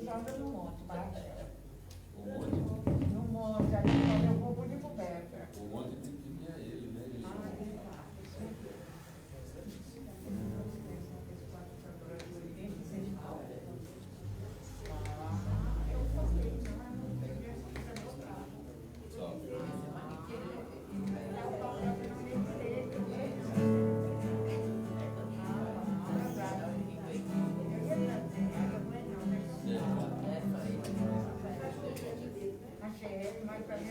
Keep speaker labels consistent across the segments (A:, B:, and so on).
A: joga no monte, baixa.
B: O monte,
A: No monte, ali quando eu vou de coberta.
B: o monte tem que vir a ele, né? Ele
A: Mas pra mim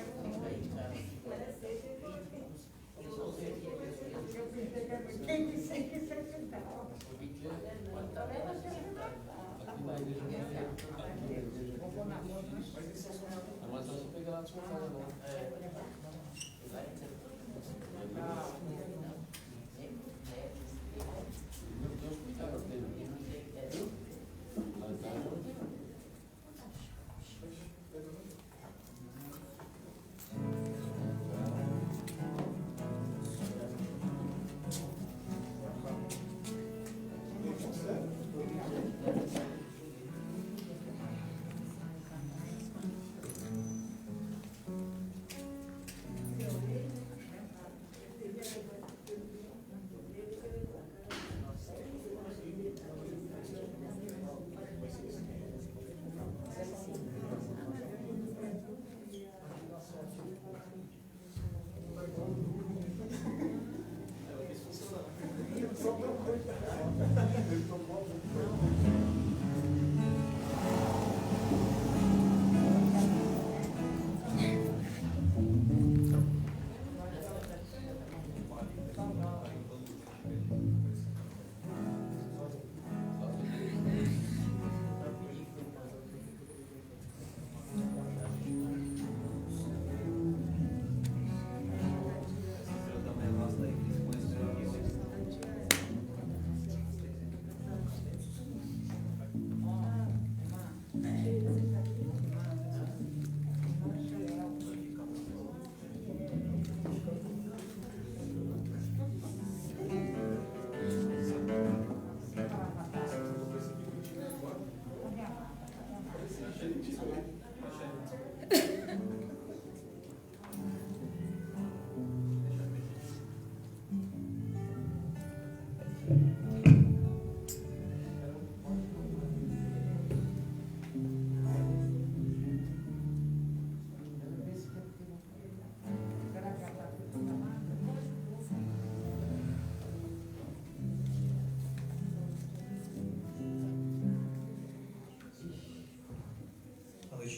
A: quem que sei que você dá. Vou pôr na mão, né?
B: mas só pegar lá na sua casa, não. Meu Deus, cuidado dele.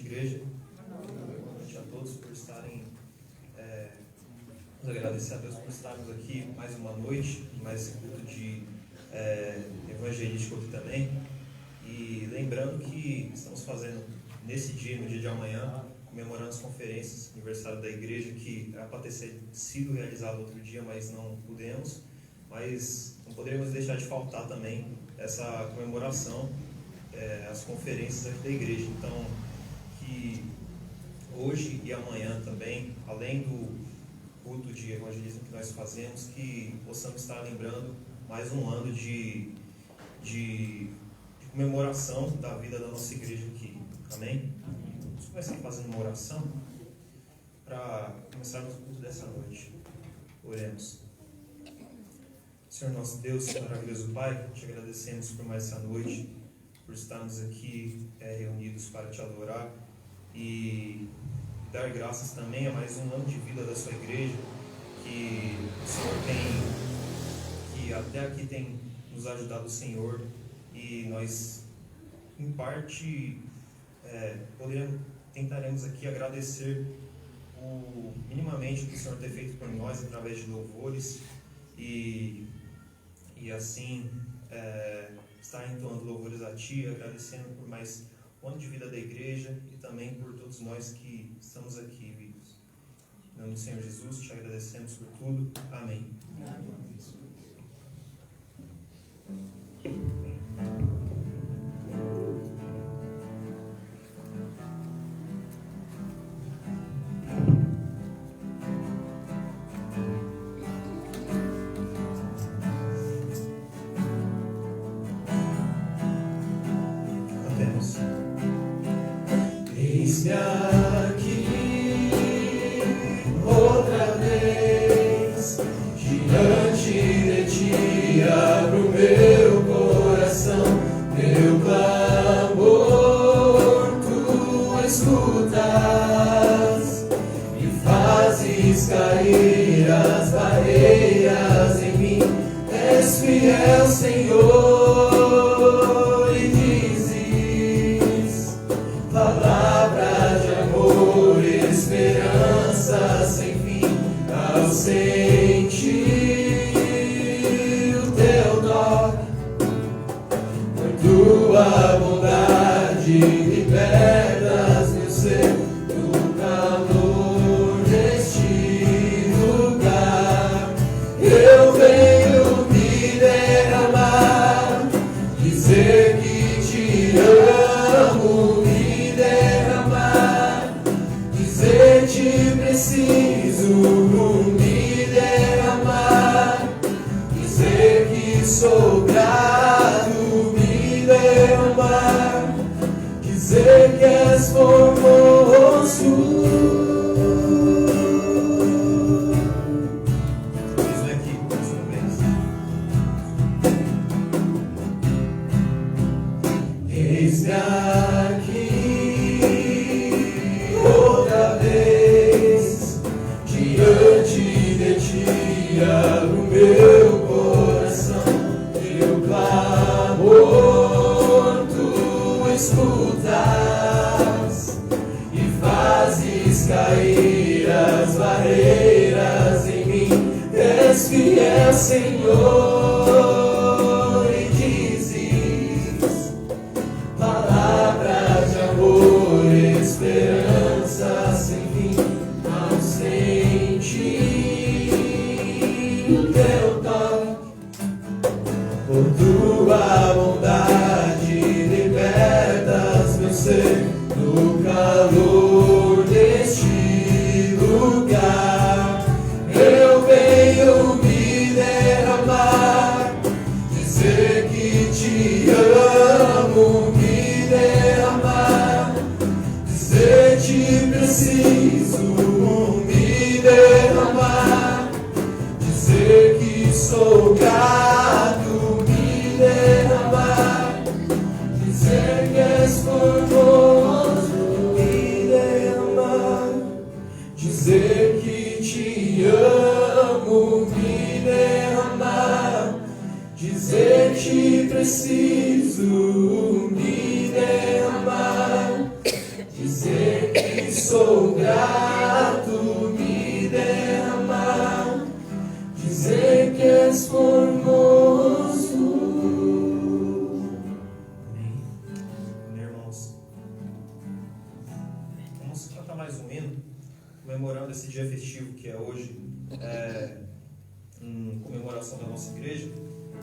C: Igreja, boa noite a todos por estarem, vamos agradecer a Deus por estarmos aqui mais uma noite, mais esse culto de evangelístico aqui também, e lembrando que estamos fazendo nesse dia, no dia de amanhã, comemorando as conferências, aniversário da igreja, que era para ter sido realizado outro dia, mas não pudemos, mas não poderíamos deixar de faltar também essa comemoração, as conferências aqui da igreja. Então, que hoje e amanhã também, além do culto de evangelismo que nós fazemos, que possamos estar lembrando mais um ano de comemoração da vida da nossa igreja aqui. Amém? Vamos começar fazendo uma oração para começarmos o culto dessa noite. Oremos. Senhor nosso Deus, maravilhoso Pai, te agradecemos por mais essa noite, por estarmos aqui reunidos para te adorar e dar graças também a mais um ano de vida da sua igreja, que o Senhor que até aqui tem nos ajudado, o Senhor, e nós em parte tentaremos aqui agradecer minimamente o que o Senhor tem feito por nós através de louvores e assim estar entoando louvores a Ti, agradecendo por mais um ano de vida da igreja e também por todos nós que estamos aqui vivos. Em nome do Senhor Jesus, te agradecemos por tudo. Amém. Cantemos. Eis-me aqui outra vez, diante de ti abro meu coração, meu clamor tu escutas e fazes cair as barreiras em mim. És fiel, Senhor, e dizes palavra de amor, esperança sem fim. Ao sentir o teu toque, por tua bondade libertas meu ser do calor deste lugar. Eu venho me derramar, dizer que te amo, me derramar, dizer te preciso, me derramar, dizer que sou grato, me derramar, dizer que és formoso. Eis-me aqui mais uma vez. Eis-me aqui outra vez, diante de ti abro meu coração, meu clamor tu escutas e fazes cair as barreiras em mim. És fiel, Senhor, e dizes palavra de amor, esperança sem fim. Ao sentir o teu toque, por tua bondade libertas meu ser do calor deste lugar. Eu venho me derramar, dizer que te amo, me derramar, dizer te preciso, me derramar, dizer que sou grato, me derramar, dizer que és formoso, me derramar, dizer que te amo, me derramar, dizer te preciso, me derramar, dizer que sou grato, me derramar, dizer que és formoso. Amém. Irmãos, vamos cantar mais um hino, comemorando esse dia festivo que é hoje, em comemoração da nossa igreja,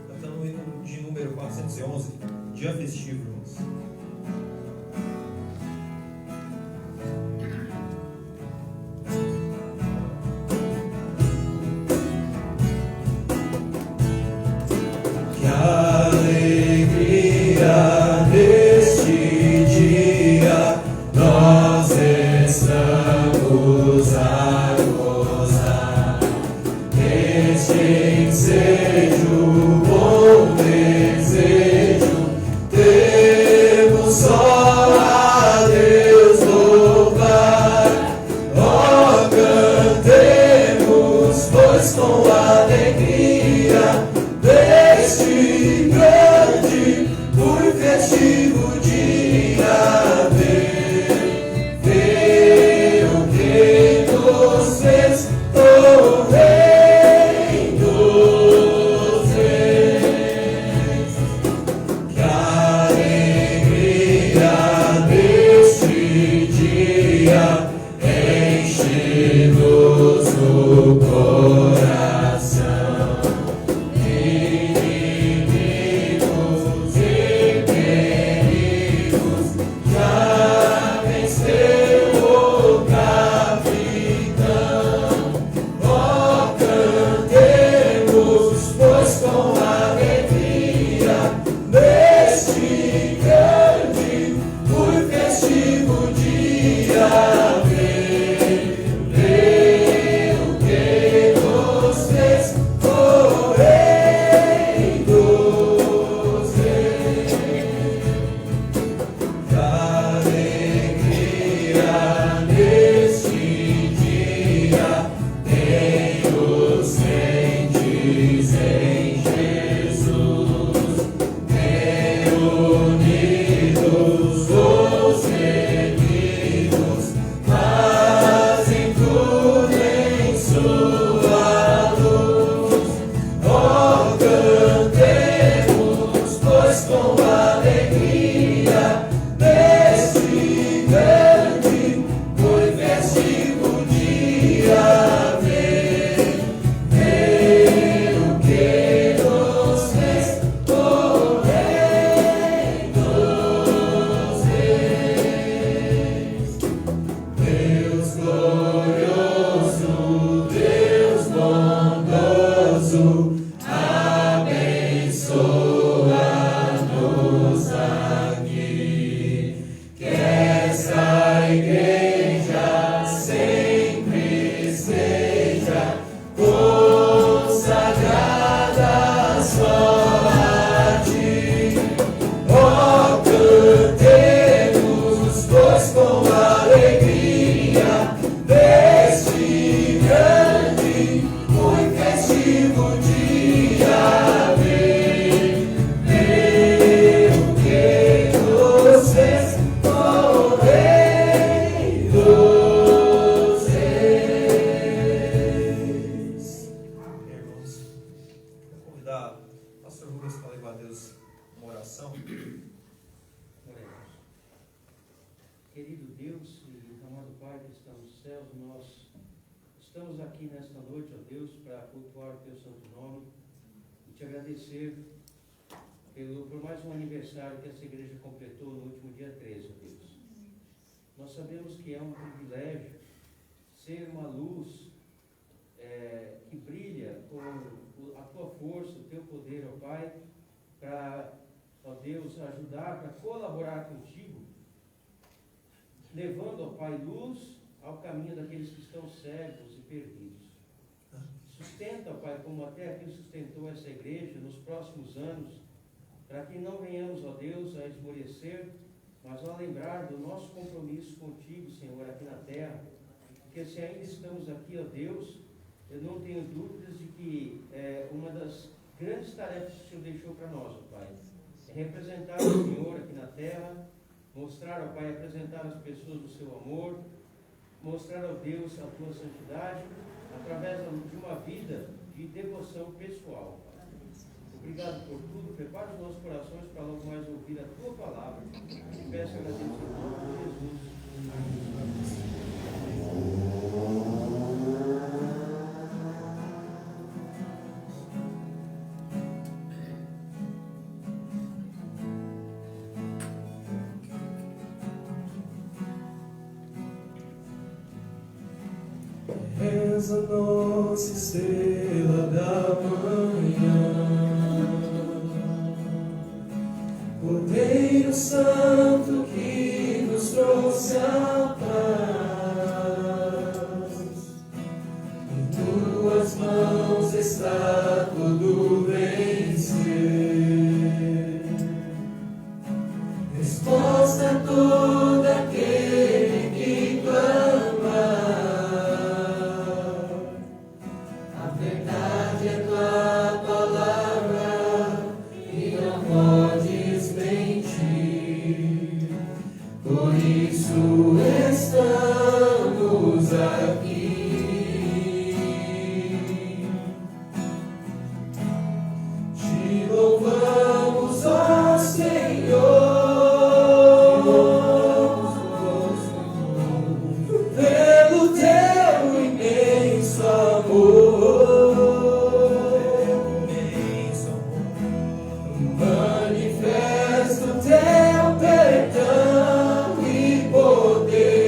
C: cantando o hino de número 411, dia festivo, irmãos. Que alegria neste dia nós estamos a gozar, neste ensejo, bom desejo, teu
D: Querido Deus e amado Pai que está nos céus, nós estamos aqui nesta noite, ó Deus, para cultuar o Teu santo nome e Te agradecer por mais um aniversário que essa igreja completou no último dia 13, ó Deus. Nós sabemos que é um privilégio ser uma luz que brilha com a Tua força, o Teu poder, ó Pai, para, ó Deus, ajudar, para colaborar contigo, levando, ó Pai, luz ao caminho daqueles que estão cegos e perdidos. Sustenta, ó Pai, como até aqui sustentou essa igreja nos próximos anos, para que não venhamos, ó Deus, a esmorecer, mas a lembrar do nosso compromisso contigo, Senhor, aqui na terra, porque se ainda estamos aqui, ó Deus, eu não tenho dúvidas de que uma das grandes tarefas que o Senhor deixou para nós, ó Pai, é representar o Senhor aqui na terra, mostrar, ó Pai, apresentar às pessoas o Seu amor, mostrar, ó Deus, a Tua santidade, através de uma vida de devoção pessoal. Obrigado por tudo, prepara os nossos corações para logo mais ouvir a Tua palavra. E peço e agradeço em nome de Jesus.
E: Reza nossa estrela da manhã, Cordeiro Santo que nos trouxe a paz. Em Tuas mãos está todo vencer. Resposta a todo aquele que clama. A verdade é Tua palavra e não podes mentir. Por isso estamos aqui. Te louvamos, ó Senhor, pelo Teu imenso amor. Manifesta o Teu perdão e poder.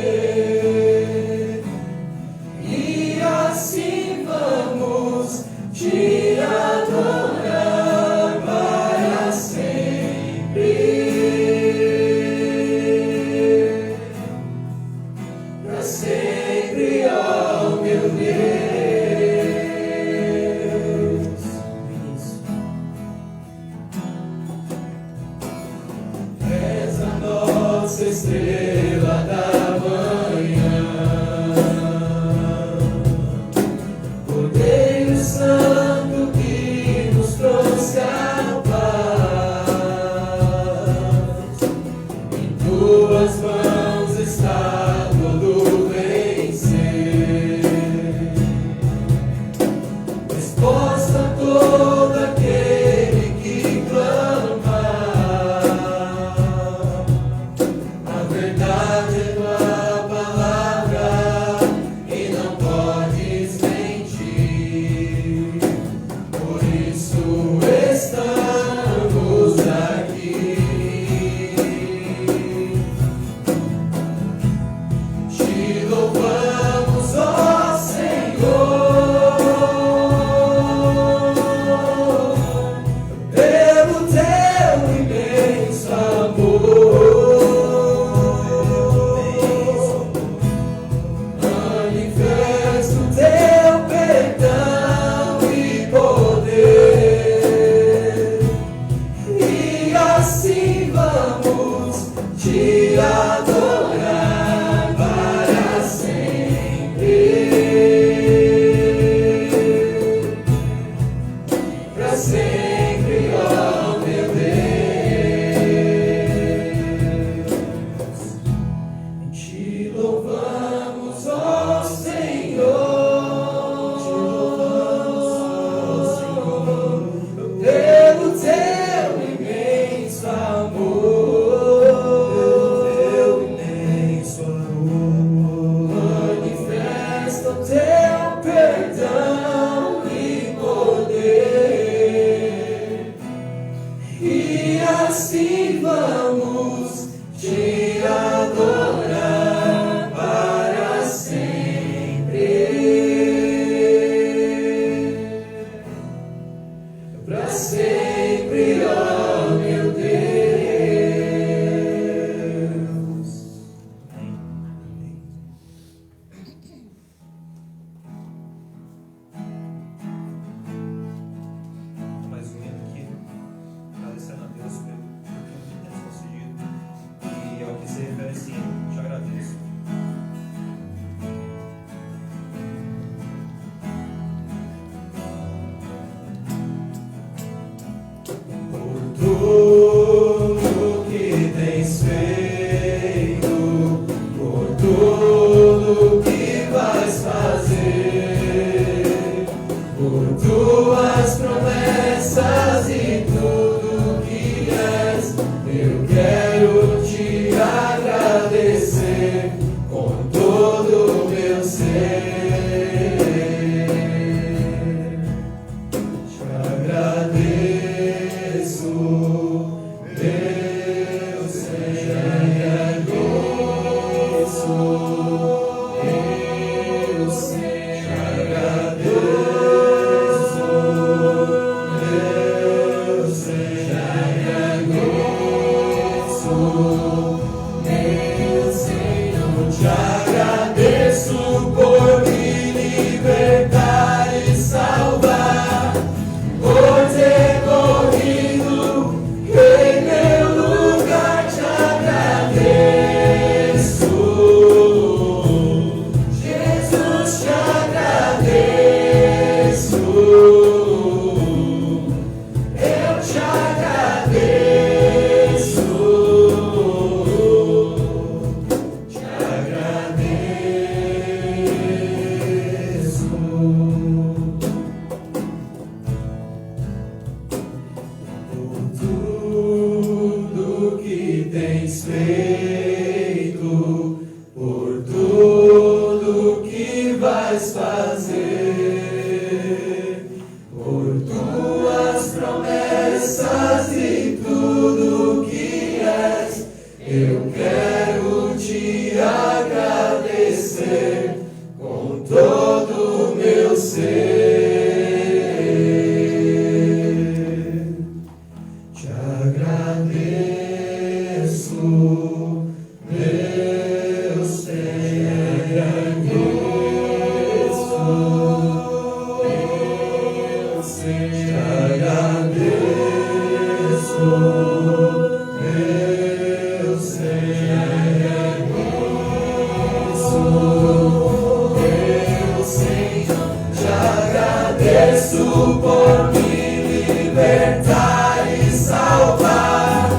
E: peço por me libertar e salvar,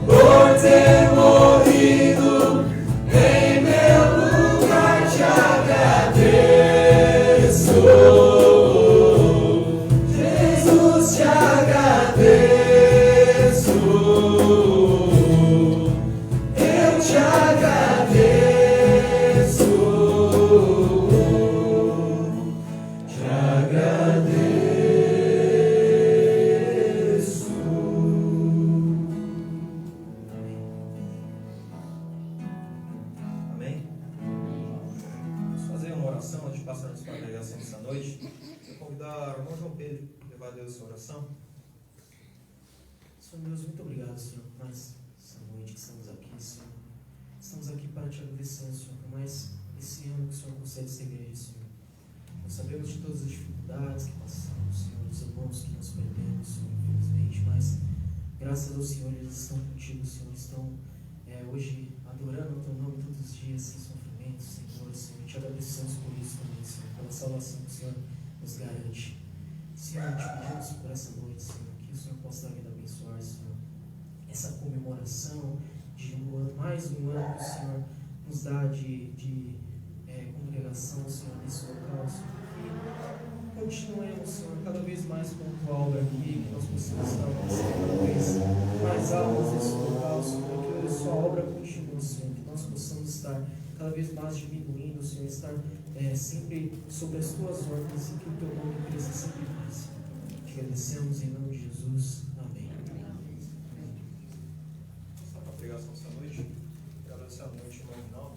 E: por ter morrido em meu lugar, te agradeço. Jesus, te agradeço. Eu te agradeço. Te agradeço.
C: Amém? Vamos fazer uma oração antes de passarmos para a pregação essa noite. Vou convidar o irmão João Pedro a levar a Deus essa oração.
F: Senhor Deus, muito obrigado, Senhor, por mais essa noite que estamos aqui, Senhor. Estamos aqui para te agradecer, Senhor, por mais esse ano que o Senhor concede essa igreja, Senhor. Nós sabemos de todas as dificuldades que passamos, Senhor, os irmãos que nós perdemos, Senhor, infelizmente, mas graças ao Senhor, eles estão contigo, Senhor, estão hoje adorando o teu nome todos os dias, sem sofrimento, sem dor, Senhor. Te agradecemos por isso também, Senhor, pela salvação que o Senhor nos garante. Senhor, te pedimos por essa noite, Senhor, que o Senhor possa dar vida abençoar, Senhor, essa comemoração de mais um ano que o Senhor nos dá de congregação, Senhor, nesse local, Senhor, que continuemos, Senhor, cada vez mais com a tua obra aqui, que nós possamos estar cada vez mais altos nesse local, Senhor, que a sua obra continue, Senhor, que nós possamos estar cada vez mais diminuindo, Senhor, estar sempre sobre as tuas ordens e que o teu nome cresça sempre mais. Te agradecemos em nome de Jesus. Amém.
C: Só para a pregação essa noite. Quero essa noite, irmão Rinaldo.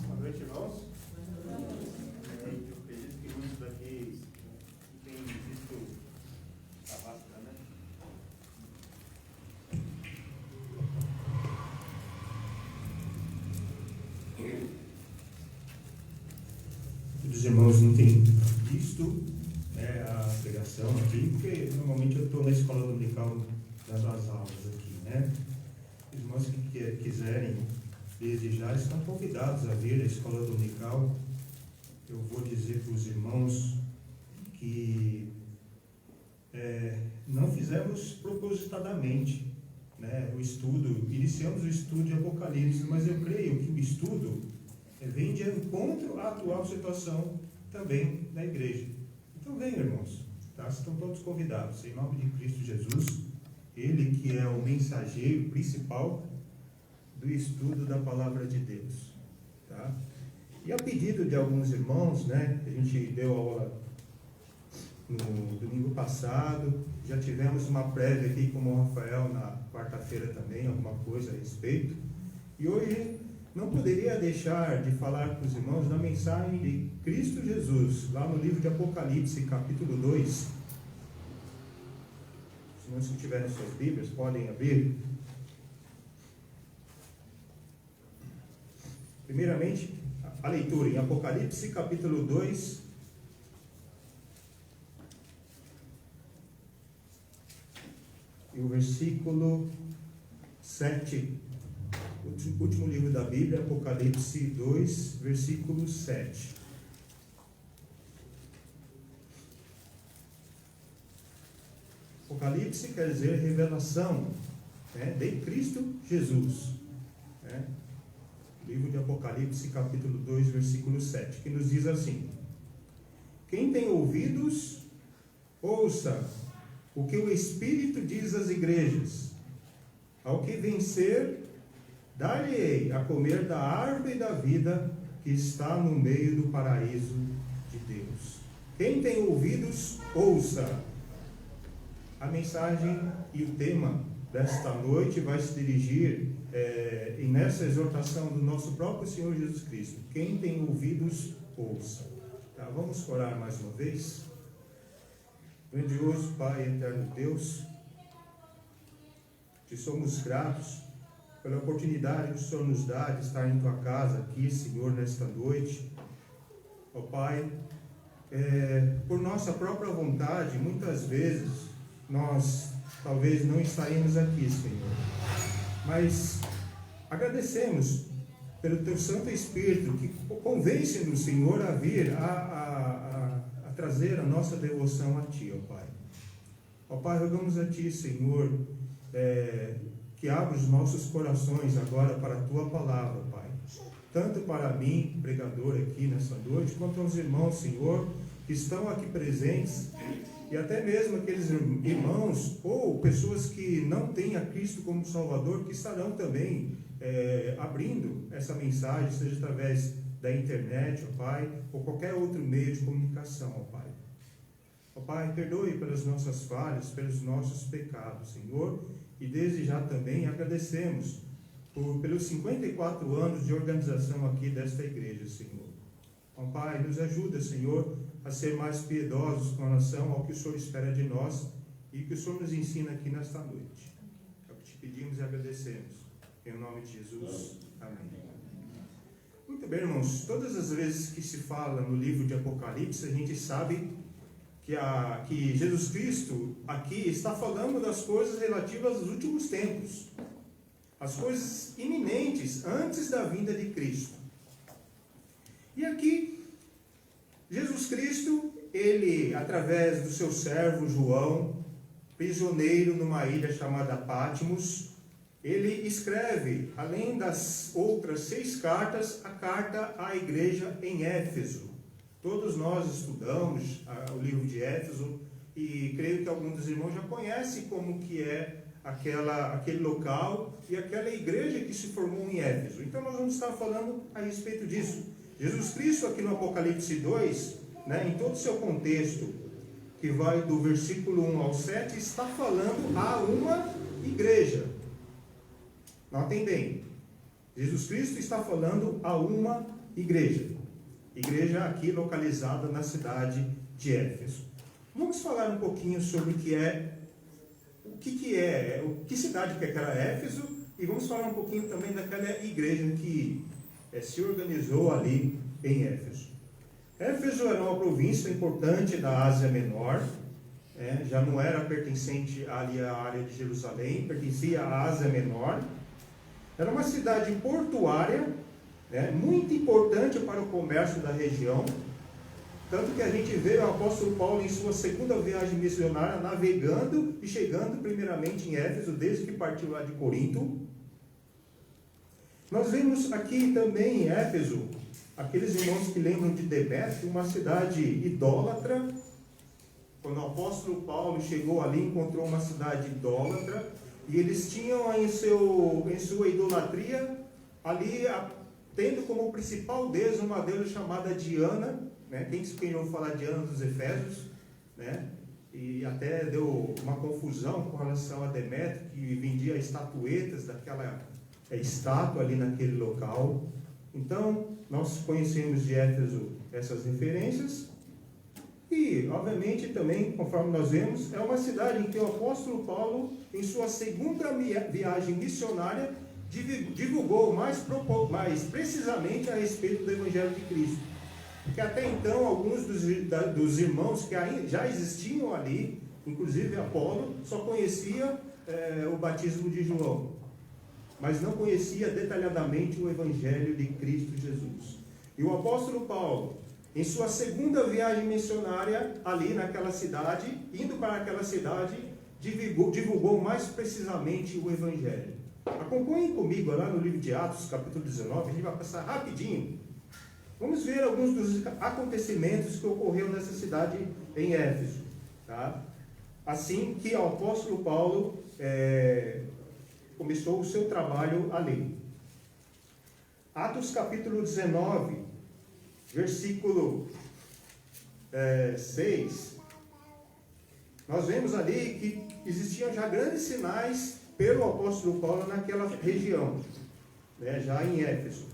G: Boa noite, irmãos. Eu acredito que muitos daqui têm visto a máscara, né?
H: Os irmãos não têm visto, né, a pregação aqui, porque normalmente eu estou na escola dominical dando as aulas aqui, né? Os irmãos que quiserem desejar estão convidados a vir à escola dominical. Eu vou dizer para os irmãos que não fizemos propositadamente, né, o estudo, iniciamos o estudo de Apocalipse, mas eu creio que o estudo vem de encontro à atual situação também da igreja. Então venham, irmãos, tá? Estão todos convidados, em nome de Cristo Jesus, Ele que é o mensageiro principal do estudo da Palavra de Deus, tá? E a pedido de alguns irmãos, né, a gente deu aula no domingo passado, já tivemos uma prévia aqui com o Rafael na quarta-feira também, alguma coisa a respeito, e hoje não poderia deixar de falar com os irmãos da mensagem de Cristo Jesus, lá no livro de Apocalipse, capítulo 2. Os irmãos que tiverem suas Bíblias podem abrir. Primeiramente, a leitura em Apocalipse, capítulo 2, e o versículo 7. O último livro da Bíblia, Apocalipse 2, versículo 7. Apocalipse quer dizer revelação, né, de Cristo Jesus, né? Livro de Apocalipse, capítulo 2, versículo 7, que nos diz assim: quem tem ouvidos, ouça o que o Espírito diz às igrejas. Ao que vencer, dar-lhe-ei a comer da árvore da vida que está no meio do paraíso de Deus. Quem tem ouvidos, ouça. A mensagem e o tema desta noite vai se dirigir nessa exortação do nosso próprio Senhor Jesus Cristo. Quem tem ouvidos, ouça. Tá, vamos orar mais uma vez. Grandioso Pai, eterno Deus, te somos gratos pela oportunidade que o Senhor nos dá de estar em tua casa aqui, Senhor, nesta noite. Ó Pai, por nossa própria vontade, muitas vezes nós talvez não estaremos aqui, Senhor, mas agradecemos pelo teu Santo Espírito que convence-nos, Senhor, a vir a trazer a nossa devoção a Ti, ó Pai. Ó Pai, rogamos a Ti, Senhor, que abra os nossos corações agora para a Tua palavra, Pai. Tanto para mim, pregador aqui nessa noite, quanto aos irmãos, Senhor, que estão aqui presentes, e até mesmo aqueles irmãos ou pessoas que não têm a Cristo como Salvador, que estarão também abrindo essa mensagem, seja através da internet, ó Pai, ou qualquer outro meio de comunicação, ó Pai. Ó Pai, perdoe pelas nossas falhas, pelos nossos pecados, Senhor, e desde já também agradecemos pelos 54 anos de organização aqui desta igreja, Senhor. Ó Pai, nos ajuda, Senhor, a ser mais piedosos com relação ao que o Senhor espera de nós e que o Senhor nos ensina aqui nesta noite. É o que te pedimos e agradecemos. Em nome de Jesus. Amém. Muito bem, irmãos. Todas as vezes que se fala no livro de Apocalipse, a gente sabe que Jesus Cristo aqui está falando das coisas relativas aos últimos tempos. As coisas iminentes antes da vinda de Cristo. E aqui, Jesus Cristo, ele, através do seu servo João, prisioneiro numa ilha chamada Patmos, ele escreve, além das outras 6 cartas, a carta à igreja em Éfeso. Todos nós estudamos o livro de Éfeso e creio que alguns dos irmãos já conhecem como que é aquele local e aquela igreja que se formou em Éfeso. Então nós vamos estar falando a respeito disso. Jesus Cristo aqui no Apocalipse 2, em todo o seu contexto, que vai do versículo 1 ao 7, está falando a uma igreja. Notem bem, Jesus Cristo está falando a uma igreja. Igreja aqui localizada na cidade de Éfeso. Vamos falar um pouquinho sobre que cidade que era Éfeso, e vamos falar um pouquinho também daquela igreja que se organizou ali em Éfeso. Éfeso era uma província importante da Ásia Menor, já não era pertencente ali à área de Jerusalém, pertencia à Ásia Menor. Era uma cidade portuária, muito importante para o comércio da região, tanto que a gente vê o apóstolo Paulo em sua segunda viagem missionária navegando e chegando primeiramente em Éfeso, desde que partiu lá de Corinto. Nós vemos aqui também em Éfeso, aqueles irmãos que lembram de Demétrio, uma cidade idólatra. Quando o apóstolo Paulo chegou ali, encontrou uma cidade idólatra, e eles tinham em sua idolatria, ali tendo como principal deusa uma deusa chamada Diana, quem ouviu falar de Diana dos Efésios, e até deu uma confusão com relação a Demétrio, que vendia estatuetas daquela estátua ali naquele local. Então, nós conhecemos de Éfeso essas referências, e, obviamente, também, conforme nós vemos, é uma cidade em que o apóstolo Paulo, em sua segunda viagem missionária, divulgou mais precisamente a respeito do Evangelho de Cristo. Porque até então, alguns dos irmãos que já existiam ali, inclusive Apolo, só conhecia o batismo de João, mas não conhecia detalhadamente o Evangelho de Cristo Jesus. E o apóstolo Paulo, em sua segunda viagem missionária, ali naquela cidade, indo para aquela cidade, divulgou mais precisamente o Evangelho. Acompanhem comigo lá no livro de Atos, capítulo 19, a gente vai passar rapidinho. Vamos ver alguns dos acontecimentos que ocorreram nessa cidade em Éfeso. Tá? Assim que o apóstolo Paulo começou o seu trabalho ali. Atos capítulo 19, versículo 6, nós vemos ali que existiam já grandes sinais pelo apóstolo Paulo naquela região, já em Éfeso.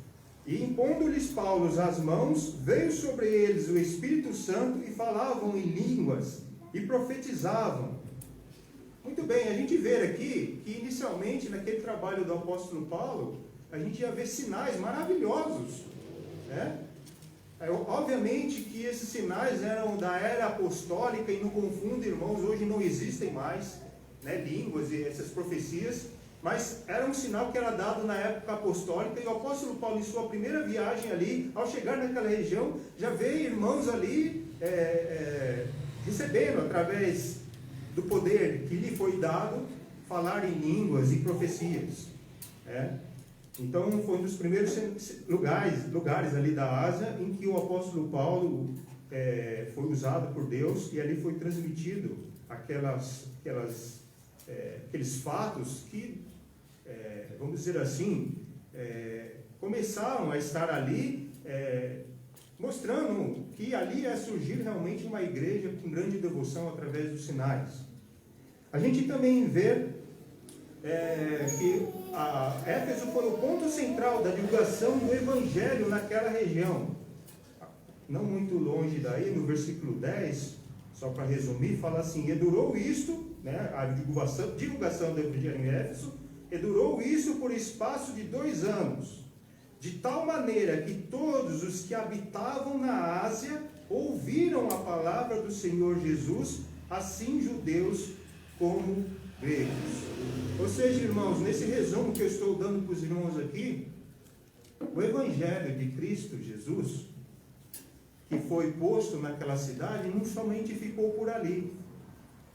H: E impondo-lhes Paulo as mãos, veio sobre eles o Espírito Santo e falavam em línguas e profetizavam. Muito bem, a gente vê aqui que inicialmente naquele trabalho do apóstolo Paulo, a gente ia ver sinais maravilhosos, né? Obviamente que esses sinais eram da era apostólica e não confunda, irmãos, hoje não existem mais, né, línguas e essas profecias, mas era um sinal que era dado na época apostólica, e o apóstolo Paulo, em sua primeira viagem ali, ao chegar naquela região, já vê irmãos ali recebendo, através do poder que lhe foi dado, falar em línguas e profecias. Então, foi um dos primeiros lugares ali da Ásia em que o apóstolo Paulo foi usado por Deus, e ali foi transmitido aqueles fatos que, vamos dizer assim, começaram a estar ali, mostrando que ali ia surgir realmente uma igreja com grande devoção através dos sinais. A gente também vê que Éfeso foi o ponto central da divulgação do Evangelho naquela região. Não muito longe daí, no versículo 10, só para resumir, fala assim: e durou isto, né, a divulgação do Evangelho em Éfeso, e durou isso por espaço de 2 anos, de tal maneira que todos os que habitavam na Ásia ouviram a palavra do Senhor Jesus, assim judeus como gregos. Ou seja, irmãos, nesse resumo que eu estou dando para os irmãos aqui, o Evangelho de Cristo Jesus, que foi posto naquela cidade, não somente ficou por ali.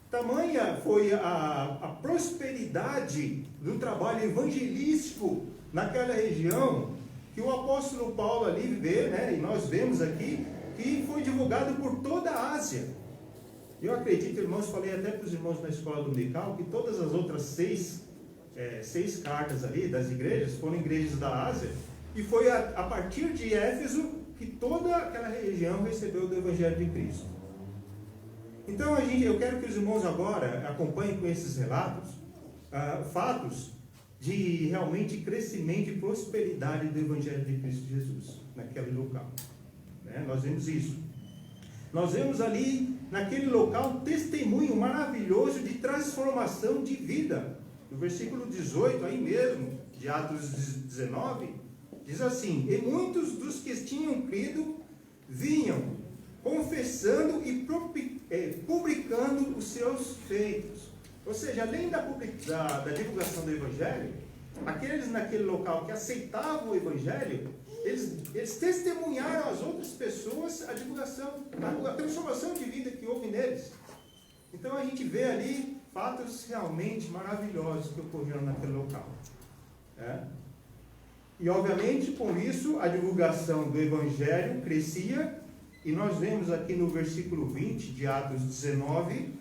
H: Tamanha foi a prosperidade do trabalho evangelístico naquela região, que o apóstolo Paulo ali vê, né, e nós vemos aqui, que foi divulgado por toda a Ásia. Eu acredito, irmãos, falei até para os irmãos na escola dominical, que todas as outras seis cartas ali das igrejas foram igrejas da Ásia, e foi a partir de Éfeso que toda aquela região recebeu do Evangelho de Cristo. Então, eu quero que os irmãos agora acompanhem com esses relatos, fatos de realmente crescimento e prosperidade do Evangelho de Cristo Jesus, naquele local. Né? Nós vemos isso. Nós vemos ali, naquele local, um testemunho maravilhoso de transformação de vida. No versículo 18, aí mesmo, de Atos 19, diz assim: e muitos dos que tinham crido vinham confessando e publicando os seus feitos. Ou seja, além da divulgação do Evangelho, aqueles naquele local que aceitavam o Evangelho, eles testemunharam às outras pessoas a divulgação, a transformação de vida que houve neles. Então a gente vê ali fatos realmente maravilhosos que ocorreram naquele local. E obviamente com isso a divulgação do Evangelho crescia, e nós vemos aqui no versículo 20 de Atos 19,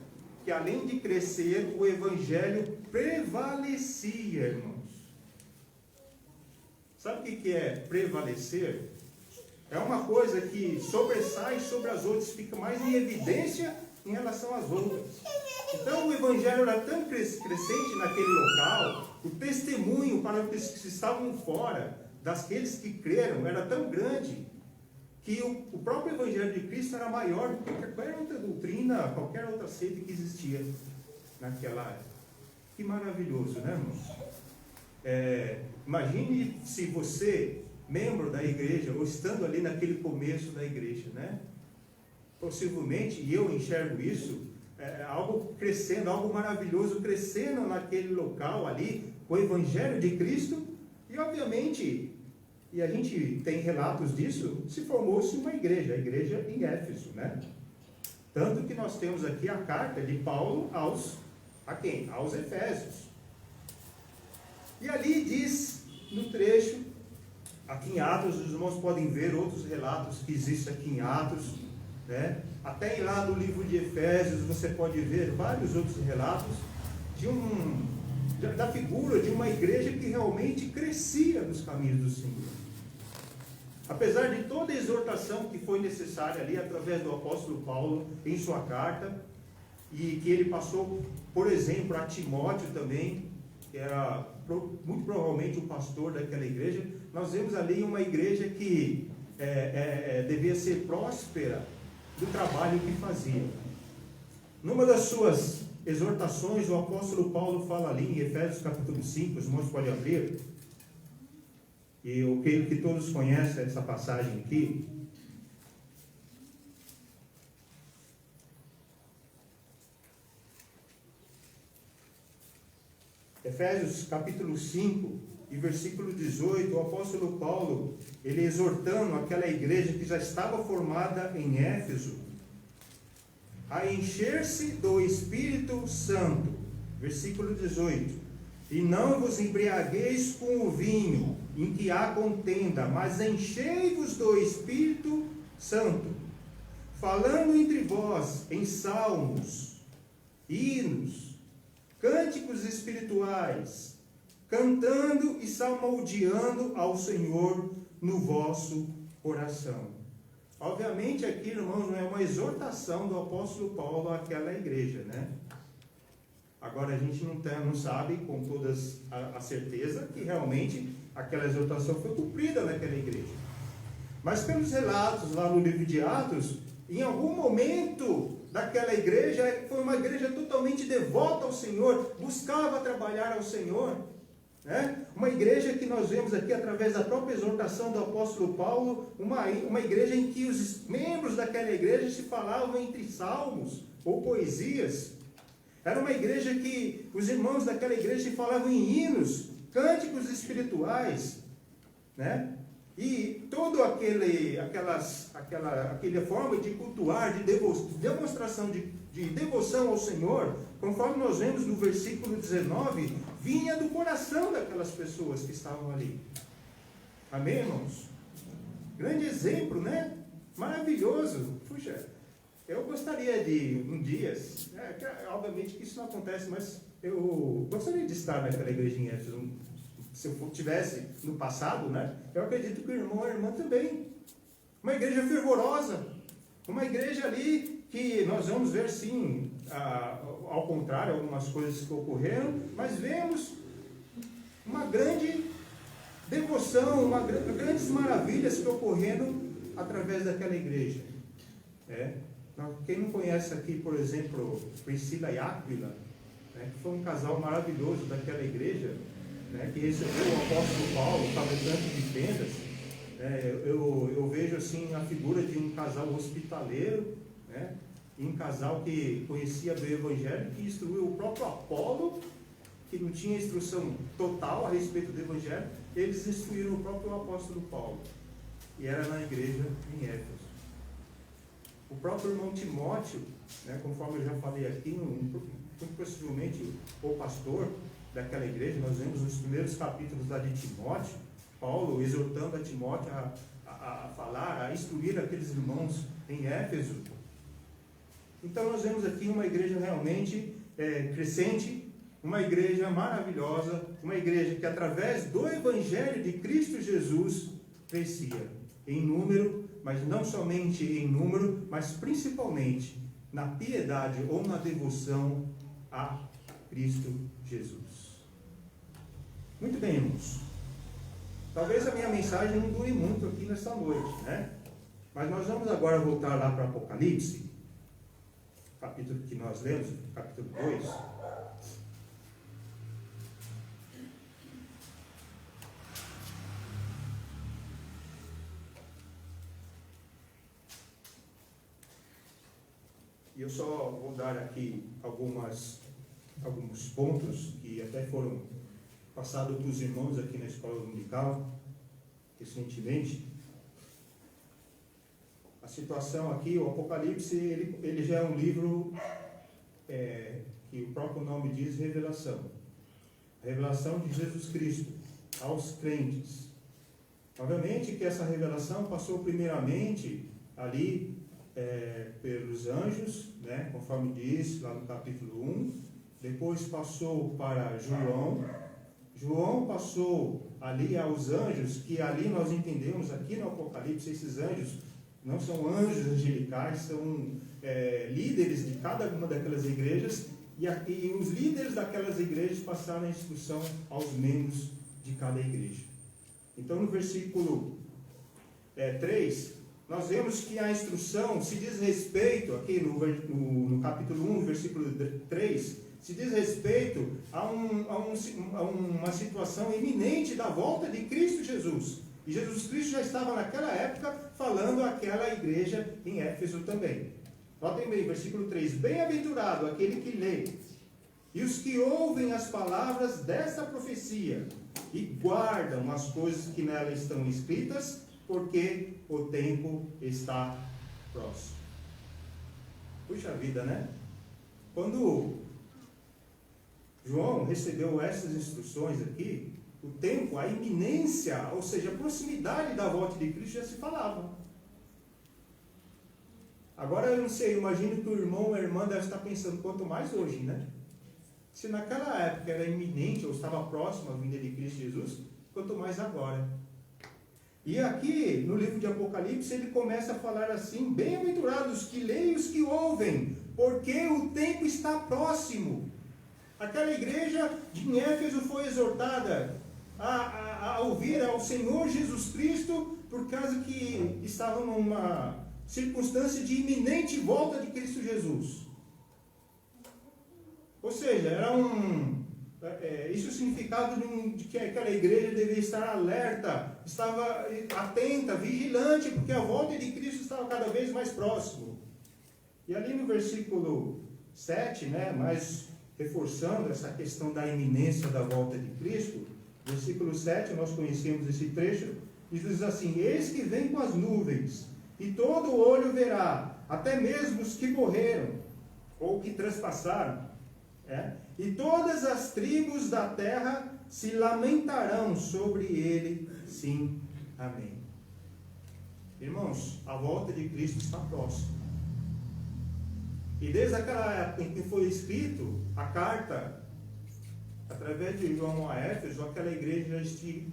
H: que além de crescer, o Evangelho prevalecia, irmãos. Sabe o que é prevalecer? É uma coisa que sobressai sobre as outras, fica mais em evidência em relação às outras. Então o Evangelho era tão crescente naquele local, o testemunho para os que estavam fora, daqueles que creram, era tão grande, que o próprio Evangelho de Cristo era maior do que qualquer outra doutrina, qualquer outra seita que existia naquela época. Que maravilhoso, né, irmãos? Imagine se você, membro da igreja, ou estando ali naquele começo da igreja, né? Possivelmente, e eu enxergo isso, algo crescendo, algo maravilhoso crescendo naquele local ali, o Evangelho de Cristo, e obviamente, e a gente tem relatos disso, se formou-se uma igreja, a igreja em Éfeso, né? Tanto que nós temos aqui a carta de Paulo a quem? Aos Efésios. E ali diz, no trecho, aqui em Atos, os irmãos podem ver outros relatos que existem aqui em Atos, né? Até lá no livro de Efésios, você pode ver vários outros relatos da figura de uma igreja que realmente crescia nos caminhos do Senhor. Apesar de toda a exortação que foi necessária ali, através do apóstolo Paulo, em sua carta, e que ele passou, por exemplo, a Timóteo também, que era muito provavelmente o pastor daquela igreja, nós vemos ali uma igreja que devia ser próspera do trabalho que fazia. Numa das suas exortações, o apóstolo Paulo fala ali em Efésios capítulo 5, os irmãos podem abrir, e eu creio que todos conhecem essa passagem aqui. Efésios capítulo 5 e versículo 18, o apóstolo Paulo, ele exortando aquela igreja que já estava formada em Éfeso, a encher-se do Espírito Santo, versículo 18, e não vos embriagueis com o vinho, em que há contenda, mas enchei-vos do Espírito Santo, falando entre vós em salmos, hinos, cânticos espirituais, cantando e salmodiando ao Senhor no vosso coração. Obviamente aqui, irmãos, não é uma exortação do apóstolo Paulo àquela igreja, né? Agora a gente não sabe com toda a certeza que realmente aquela exortação foi cumprida naquela igreja. Mas pelos relatos lá no livro de Atos, em algum momento daquela igreja, foi uma igreja totalmente devota ao Senhor, buscava trabalhar ao Senhor, né? Uma igreja que nós vemos aqui através da própria exortação do apóstolo Paulo, uma igreja em que os membros daquela igreja se falavam entre salmos ou poesias. Era uma igreja que os irmãos daquela igreja se falavam em hinos, cânticos espirituais, né? E toda aquela forma de cultuar, de demonstração de devoção ao Senhor, conforme nós vemos no versículo 19, vinha do coração daquelas pessoas que estavam ali. Amém, irmãos? Grande exemplo, né? Maravilhoso. Puxa, eu gostaria de, um dia, obviamente que isso não acontece, mas eu gostaria de estar naquela igreja em Éfeso. Se eu tivesse no passado, né? Eu acredito que o irmão e a irmã também. Uma igreja fervorosa, uma igreja ali que nós vamos ver, sim, ao contrário, algumas coisas que ocorreram, mas vemos uma grande devoção, grandes maravilhas que ocorreram através daquela igreja. Quem não conhece aqui, por exemplo, Priscila e Áquila, né, que foi um casal maravilhoso daquela igreja, né, que recebeu o apóstolo Paulo, fabricante de tendas. Eu vejo assim a figura de um casal hospitaleiro, né, e um casal que conhecia do Evangelho, que instruiu o próprio Apolo, que não tinha instrução total a respeito do Evangelho. Eles instruíram o próprio apóstolo Paulo, e era na igreja em Éfeso. O próprio irmão Timóteo, né, conforme eu já falei aqui, muito possivelmente o pastor daquela igreja, nós vemos nos primeiros capítulos lá de Timóteo, Paulo exortando a Timóteo a falar, a instruir aqueles irmãos em Éfeso. Então nós vemos aqui uma igreja realmente crescente, uma igreja maravilhosa, uma igreja que através do Evangelho de Cristo Jesus crescia em número, mas não somente em número, mas principalmente na piedade ou na devoção a Cristo Jesus. Muito bem, irmãos. Talvez a minha mensagem não dure muito aqui nessa noite, né? Mas nós vamos agora voltar lá para Apocalipse, capítulo que nós lemos, capítulo 2. E eu só vou dar aqui alguns pontos que até foram passados para os irmãos aqui na escola dominical recentemente. A situação aqui, o Apocalipse, ele já é um livro que o próprio nome diz revelação. A revelação de Jesus Cristo aos crentes. Obviamente que essa revelação passou primeiramente ali pelos anjos, né, conforme diz lá no capítulo 1, depois passou para João, João passou ali aos anjos, que ali nós entendemos aqui no Apocalipse, esses anjos não são anjos angelicais, são líderes de cada uma daquelas igrejas, e os líderes daquelas igrejas passaram a instrução aos membros de cada igreja. Então no versículo 3, nós vemos que a instrução se diz respeito, aqui no capítulo 1, versículo 3, se diz respeito a uma situação iminente da volta de Cristo Jesus. E Jesus Cristo já estava naquela época falando àquela igreja em Éfeso também. Notem bem, versículo 3, bem-aventurado aquele que lê, e os que ouvem as palavras desta profecia, e guardam as coisas que nela estão escritas, porque o tempo está próximo. Puxa vida, né? Quando João recebeu essas instruções aqui, o tempo, a iminência, ou seja, a proximidade da volta de Cristo já se falava. Agora eu não sei, imagino que o irmão ou a irmã deve estar pensando, quanto mais hoje, né? Se naquela época era iminente ou estava próximo à vinda de Cristo Jesus, quanto mais agora. E aqui, no livro de Apocalipse, ele começa a falar assim, bem-aventurados que leem e os que ouvem, porque o tempo está próximo. Aquela igreja de Éfeso foi exortada a ouvir ao Senhor Jesus Cristo, por causa que estavam numa circunstância de iminente volta de Cristo Jesus. Ou seja, era isso o significado de que aquela igreja devia estar alerta, estava atenta, vigilante, porque a volta de Cristo estava cada vez mais próximo. E ali no versículo 7, né, mais reforçando essa questão da iminência da volta de Cristo, versículo 7, nós conhecemos esse trecho, diz assim, eis que vem com as nuvens, e todo olho verá, até mesmo os que morreram, ou que transpassaram, e todas as tribos da terra se lamentarão sobre ele, sim, amém. Irmãos, a volta de Cristo está próxima. E desde aquela época em que foi escrito a carta, através de João a Éfeso, aquela igreja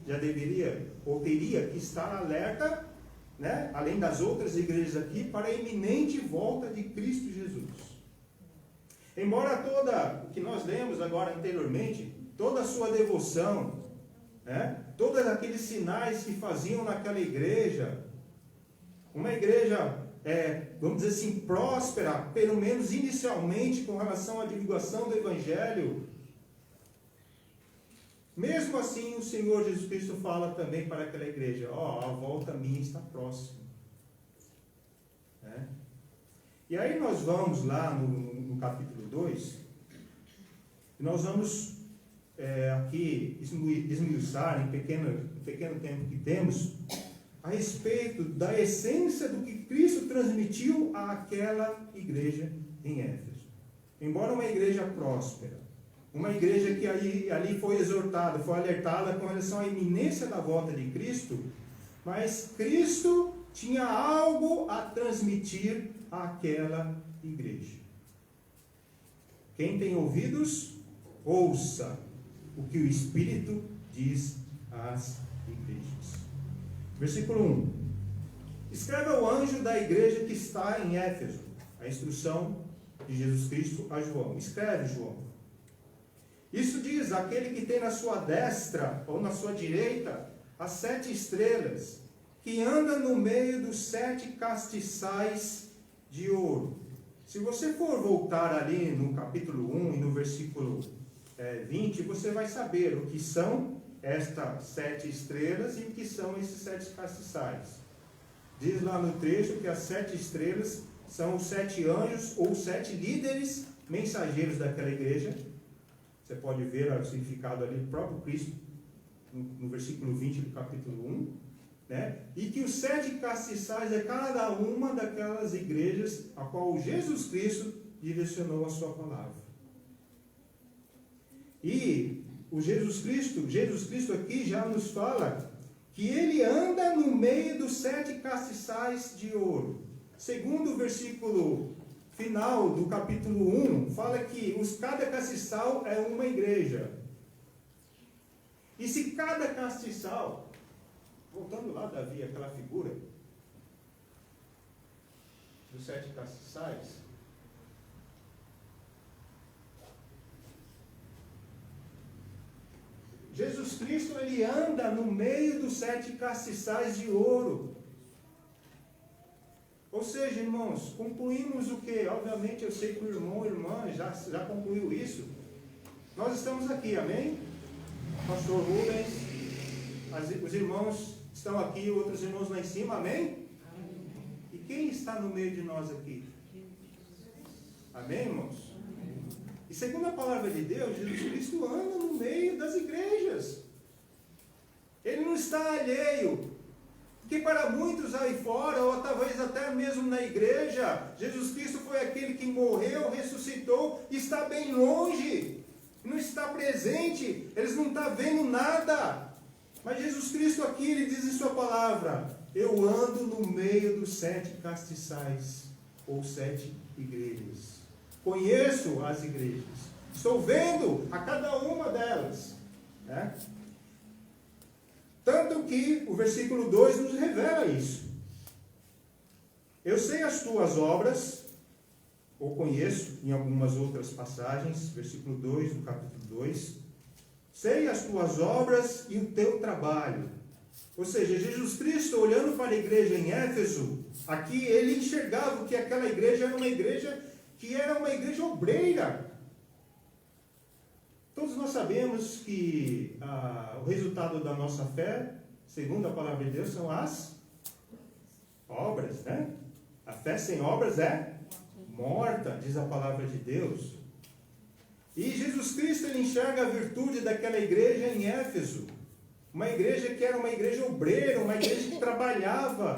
H: já deveria, ou teria que estar alerta, né, além das outras igrejas aqui, para a iminente volta de Cristo Jesus. Embora toda, o que nós lemos agora anteriormente, toda a sua devoção, né, todos aqueles sinais que faziam naquela igreja, uma igreja, vamos dizer assim, próspera, pelo menos inicialmente, com relação à divulgação do Evangelho, mesmo assim o Senhor Jesus Cristo fala também para aquela igreja, a volta minha está próxima. E aí nós vamos lá no capítulo 2, e nós vamos aqui esmiuçar em pequeno tempo que temos, a respeito da essência do que Cristo transmitiu àquela igreja em Éfeso. Embora uma igreja próspera, uma igreja que ali foi exortada, foi alertada com relação à iminência da volta de Cristo, mas Cristo tinha algo a transmitir àquela igreja. Quem tem ouvidos, ouça o que o Espírito diz às igrejas. Versículo 1. Escreve ao anjo da igreja que está em Éfeso, a instrução de Jesus Cristo a João. Escreve, João. Isso diz aquele que tem na sua destra ou na sua direita as 7 estrelas, que anda no meio dos 7 castiçais de ouro. Se você for voltar ali no capítulo 1 e no versículo 20, você vai saber o que são estas 7 estrelas e o que são esses 7 castiçais. Diz lá no trecho que as 7 estrelas são os 7 anjos ou 7 líderes mensageiros daquela igreja. Você pode ver o significado ali do próprio Cristo no versículo 20 do capítulo 1. Né? E que os 7 castiçais é cada uma daquelas igrejas a qual Jesus Cristo direcionou a sua palavra. E o Jesus Cristo aqui já nos fala que ele anda no meio dos 7 castiçais de ouro. Segundo o versículo final do capítulo 1, fala que cada castiçal é uma igreja. E se cada castiçal, voltando lá, Davi, aquela figura dos 7 castiçais, Jesus Cristo, ele anda no meio dos 7 castiçais de ouro. Ou seja, irmãos, concluímos o que? Obviamente eu sei que o irmão e irmã já concluiu isso. Nós estamos aqui, amém? Pastor Rubens, os irmãos estão aqui, outros irmãos lá em cima, amém? E quem está no meio de nós aqui? Amém, irmãos? E segundo a palavra de Deus, Jesus Cristo anda no meio das igrejas. Ele não está alheio. Porque para muitos aí fora, ou talvez até mesmo na igreja, Jesus Cristo foi aquele que morreu, ressuscitou, e está bem longe. Não está presente. Eles não estão vendo nada. Mas Jesus Cristo aqui, ele diz em sua palavra: eu ando no meio dos 7 castiçais, ou 7 igrejas. Conheço as igrejas. Estou vendo a cada uma delas. Né? Tanto que o versículo 2 nos revela isso. Eu sei as tuas obras, ou conheço em algumas outras passagens, versículo 2 do capítulo 2. Sei as tuas obras e o teu trabalho. Ou seja, Jesus Cristo, olhando para a igreja em Éfeso, aqui ele enxergava que aquela igreja era uma igreja que era uma igreja obreira. Todos nós sabemos que o resultado da nossa fé, segundo a palavra de Deus, são as obras, né? A fé sem obras é morta, diz a palavra de Deus. E Jesus Cristo, ele enxerga a virtude daquela igreja em Éfeso. Uma igreja que era uma igreja obreira, uma igreja que trabalhava.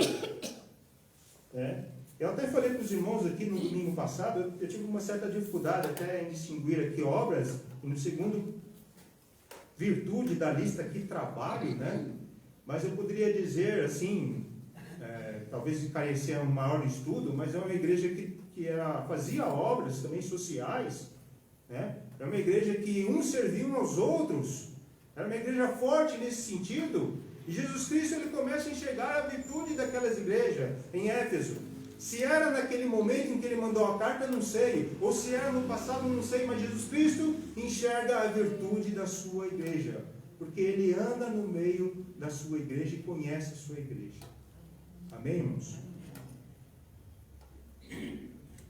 H: Né? Eu até falei para os irmãos aqui no domingo passado, eu tive uma certa dificuldade até em distinguir aqui obras, e no segundo, virtude da lista aqui, trabalho, né? Mas eu poderia dizer assim, talvez carecia um maior estudo, mas é uma igreja que fazia obras também sociais, né? É uma igreja que uns serviam aos outros, era uma igreja forte nesse sentido, e Jesus Cristo ele começa a enxergar a virtude daquelas igrejas em Éfeso. Se era naquele momento em que ele mandou a carta, não sei. Ou se era no passado, não sei. Mas Jesus Cristo enxerga a virtude da sua igreja. Porque ele anda no meio da sua igreja e conhece a sua igreja. Amém, irmãos?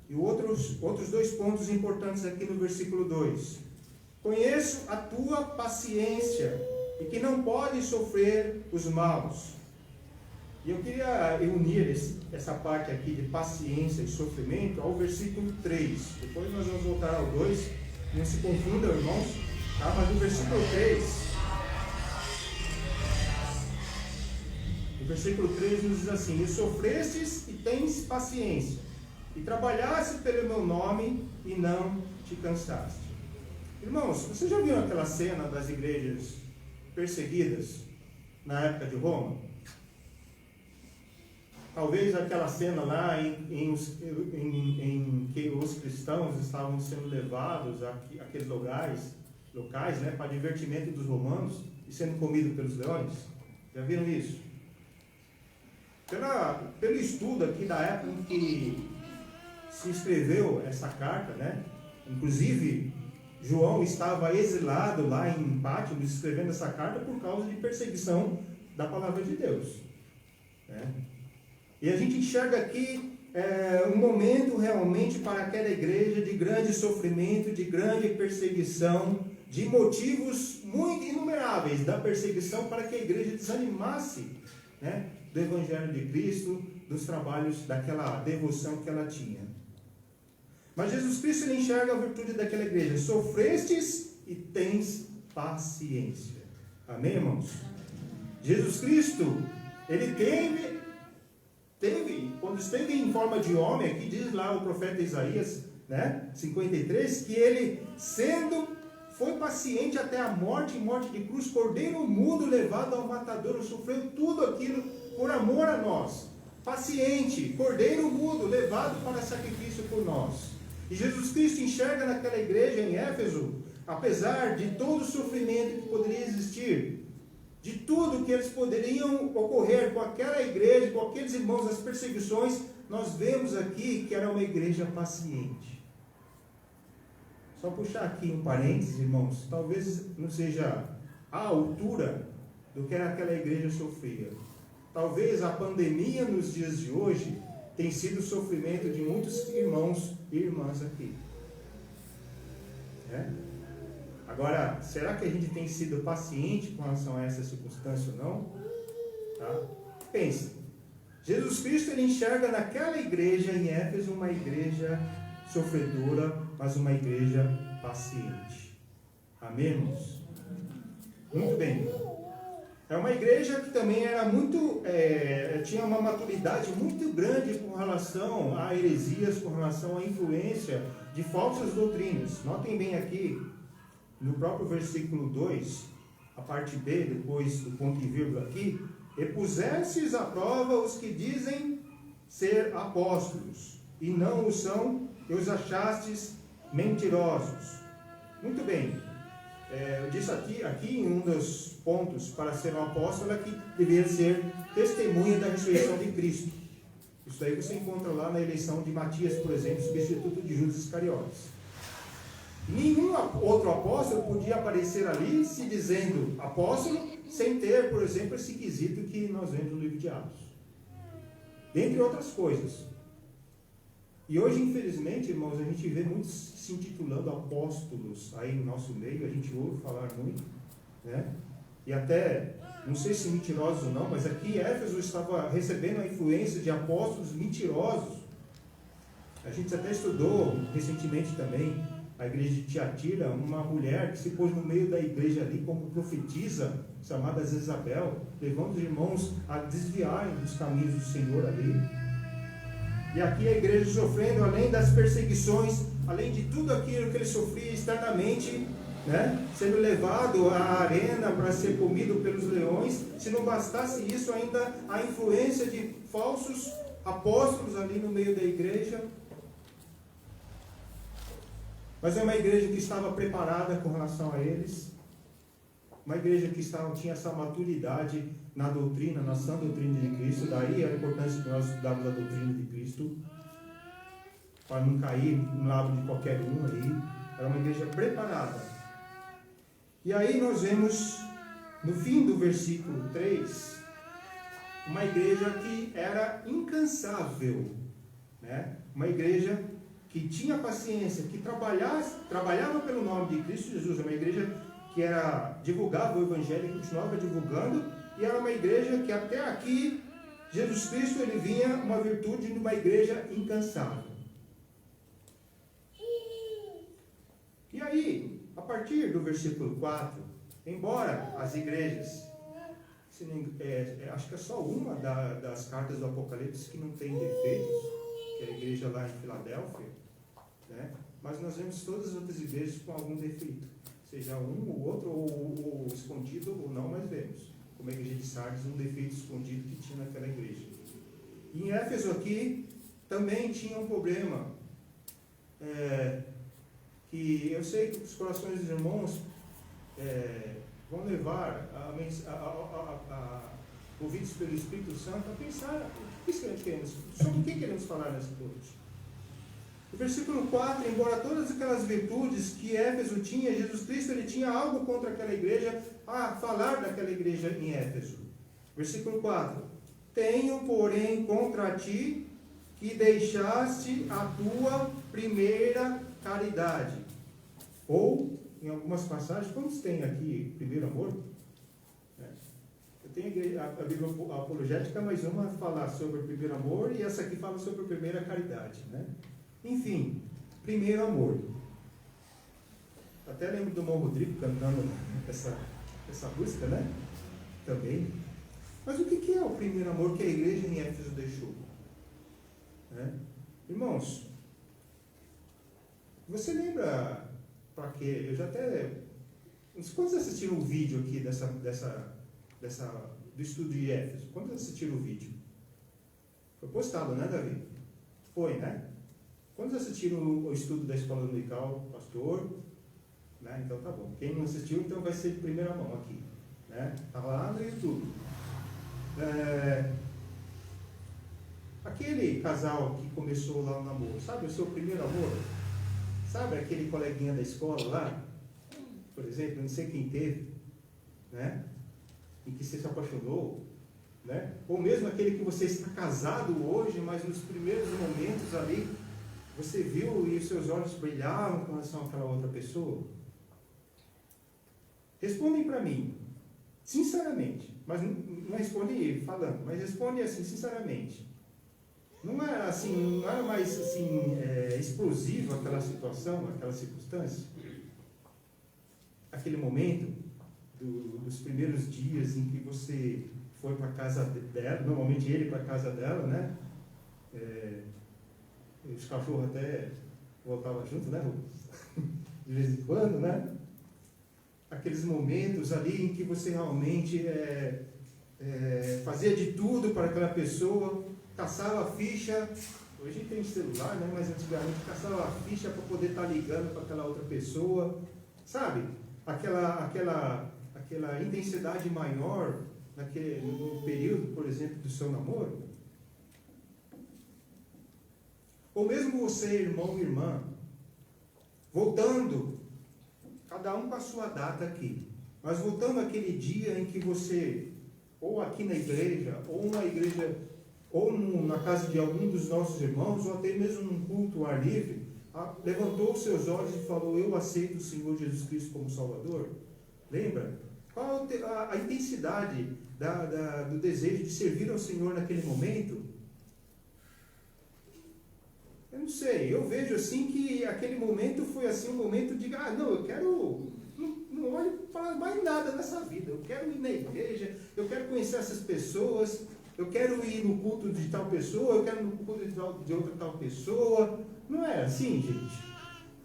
H: E outros 2 pontos importantes aqui no versículo 2. Conheço a tua paciência e que não pode sofrer os maus. E eu queria unir essa parte aqui de paciência e sofrimento ao versículo 3. Depois nós vamos voltar ao 2. Não se confundam, irmãos. Tá? Mas no versículo 3. O versículo 3 nos diz assim: e sofrestes e tens paciência, e trabalhaste pelo meu nome e não te cansaste. Irmãos, vocês já viram aquela cena das igrejas perseguidas na época de Roma? Talvez aquela cena lá em que os cristãos estavam sendo levados àqueles locais, né, para divertimento dos romanos e sendo comidos pelos leões. Já viram isso? Pelo estudo aqui da época em que se escreveu essa carta, né? Inclusive João estava exilado lá em Patmos escrevendo essa carta por causa de perseguição da palavra de Deus, né? E a gente enxerga aqui um momento realmente para aquela igreja de grande sofrimento, de grande perseguição, de motivos muito inumeráveis da perseguição para que a igreja desanimasse, né, do Evangelho de Cristo, dos trabalhos, daquela devoção que ela tinha. Mas Jesus Cristo ele enxerga a virtude daquela igreja. Sofrestes e tens paciência. Amém, irmãos? Jesus Cristo, ele teve, quando esteve em forma de homem, aqui diz lá o profeta Isaías, né, 53, que ele, foi paciente até a morte de cruz, cordeiro mudo levado ao matadouro, sofreu tudo aquilo por amor a nós. Paciente, cordeiro mudo, levado para sacrifício por nós. E Jesus Cristo enxerga naquela igreja em Éfeso, apesar de todo o sofrimento que poderia existir, de tudo que eles poderiam ocorrer com aquela igreja, com aqueles irmãos, as perseguições, nós vemos aqui que era uma igreja paciente. Só puxar aqui um parênteses, irmãos, talvez não seja a altura do que aquela igreja sofria. Talvez a pandemia nos dias de hoje tem sido o sofrimento de muitos irmãos e irmãs aqui. Né? Agora, será que a gente tem sido paciente com relação a essa circunstância ou não? Tá? Pense, Jesus Cristo ele enxerga naquela igreja em Éfeso uma igreja sofredora, mas uma igreja paciente. Amém, irmãos? Muito bem. É uma igreja que também era muito, tinha uma maturidade muito grande com relação a heresias, com relação à influência de falsas doutrinas. Notem bem aqui, no próprio versículo 2, a parte B, depois do ponto e vírgula aqui, e pusestes à prova os que dizem ser apóstolos, e não o são, e os achastes mentirosos. Muito bem. Eu disse aqui em um dos pontos para ser um apóstolo é que deveria ser testemunha da ressurreição de Cristo. Isso aí você encontra lá na eleição de Matias, por exemplo, substituto de Judas Iscariotes. Nenhum outro apóstolo podia aparecer ali se dizendo apóstolo, sem ter, por exemplo, esse quesito que nós vemos no livro de Atos. Dentre outras coisas. E hoje, infelizmente, irmãos, a gente vê muitos se intitulando apóstolos aí no nosso meio, a gente ouve falar muito, né? E até, não sei se mentirosos ou não, mas aqui Éfeso estava recebendo a influência de apóstolos mentirosos. A gente até estudou recentemente também a igreja de Tiatira, uma mulher que se pôs no meio da igreja ali como profetisa, chamada Jezabel, levando os irmãos a desviarem dos caminhos do Senhor ali. E aqui a igreja sofrendo, além das perseguições, além de tudo aquilo que ele sofria externamente, né, sendo levado à arena para ser comido pelos leões. Se não bastasse isso, ainda a influência de falsos apóstolos ali no meio da igreja. Mas é uma igreja que estava preparada com relação a eles, uma igreja que tinha essa maturidade na doutrina, na sã doutrina de Cristo. Daí a importância de nós estudarmos a doutrina de Cristo, para não cair no lado de qualquer um aí. Era uma igreja preparada. E aí nós vemos, no fim do versículo 3, uma igreja que era incansável, né? Uma igreja que tinha paciência, que trabalhava pelo nome de Cristo Jesus. Uma igreja que divulgava o Evangelho e continuava divulgando, e era uma igreja que até aqui, Jesus Cristo, ele vinha uma virtude de uma igreja incansável. E aí, a partir do versículo 4, embora as igrejas, acho que é só uma das cartas do Apocalipse que não tem defeitos, que é a igreja lá em Filadélfia, né? Mas nós vemos todas as outras igrejas com algum defeito, seja um ou outro, ou escondido ou não, mas vemos, como a igreja de Sardes, um defeito escondido que tinha naquela igreja. E em Éfeso aqui, também tinha um problema, que eu sei que os corações dos irmãos vão levar ouvidos pelo Espírito Santo a pensar sobre o que queremos falar nessa noite. No versículo 4, embora todas aquelas virtudes que Éfeso tinha, Jesus Cristo ele tinha algo contra aquela igreja, a falar daquela igreja em Éfeso. Versículo 4: tenho, porém, contra ti que deixaste a tua primeira caridade. Ou, em algumas passagens, quantos tem aqui primeiro amor? Eu tenho a Bíblia apologética, mas uma fala sobre o primeiro amor e essa aqui fala sobre a primeira caridade, né? Enfim, primeiro amor. Até lembro do irmão Rodrigo cantando essa música, né? Também. Mas o que é o primeiro amor que a igreja em Éfeso deixou? Né? Irmãos, você lembra para quê? Eu já até... Quantos assistiram o vídeo aqui do estudo de Éfeso? Quantos assistiram o vídeo? Foi postado, né, Davi? Foi, né? Quantos assistiram o estudo da escola dominical, pastor? Né? Então tá bom. Quem não assistiu, então vai ser de primeira mão aqui. Né? Estava lá no YouTube. Aquele casal que começou lá no namoro, sabe o seu primeiro amor? Sabe aquele coleguinha da escola lá? Por exemplo, não sei quem teve, né? Em que você se apaixonou. né? Ou mesmo aquele que você está casado hoje, mas nos primeiros momentos ali, você viu e os seus olhos brilhavam com relação àquela outra pessoa? Respondem para mim, sinceramente, mas não responde falando, mas responde assim, sinceramente. Não era assim, não era mais assim, explosivo aquela situação, aquela circunstância? Aquele momento dos primeiros dias em que você foi para a casa dela, normalmente ele para a casa dela, né? Os cachorros até voltavam junto, né? De vez em quando, né? Aqueles momentos ali em que você realmente fazia de tudo para aquela pessoa, caçava a ficha. Hoje tem celular, né? Mas antigamente caçava a ficha para poder estar ligando para aquela outra pessoa, sabe? Aquela intensidade maior no período, por exemplo, do seu namoro. Ou mesmo você, irmão e irmã, voltando, cada um com a sua data aqui, mas voltando àquele dia em que você, ou aqui na igreja, ou na igreja, ou na casa de algum dos nossos irmãos, ou até mesmo num culto ao ar livre, levantou os seus olhos e falou: eu aceito o Senhor Jesus Cristo como Salvador. Lembra? Qual a intensidade do desejo de servir ao Senhor naquele momento? Eu não sei, eu vejo assim que aquele momento foi assim um momento de, não, eu quero, não olho para mais nada nessa vida, eu quero ir na igreja, eu quero conhecer essas pessoas, eu quero ir no culto de tal pessoa, eu quero ir no culto de outra tal pessoa. Não é assim, gente,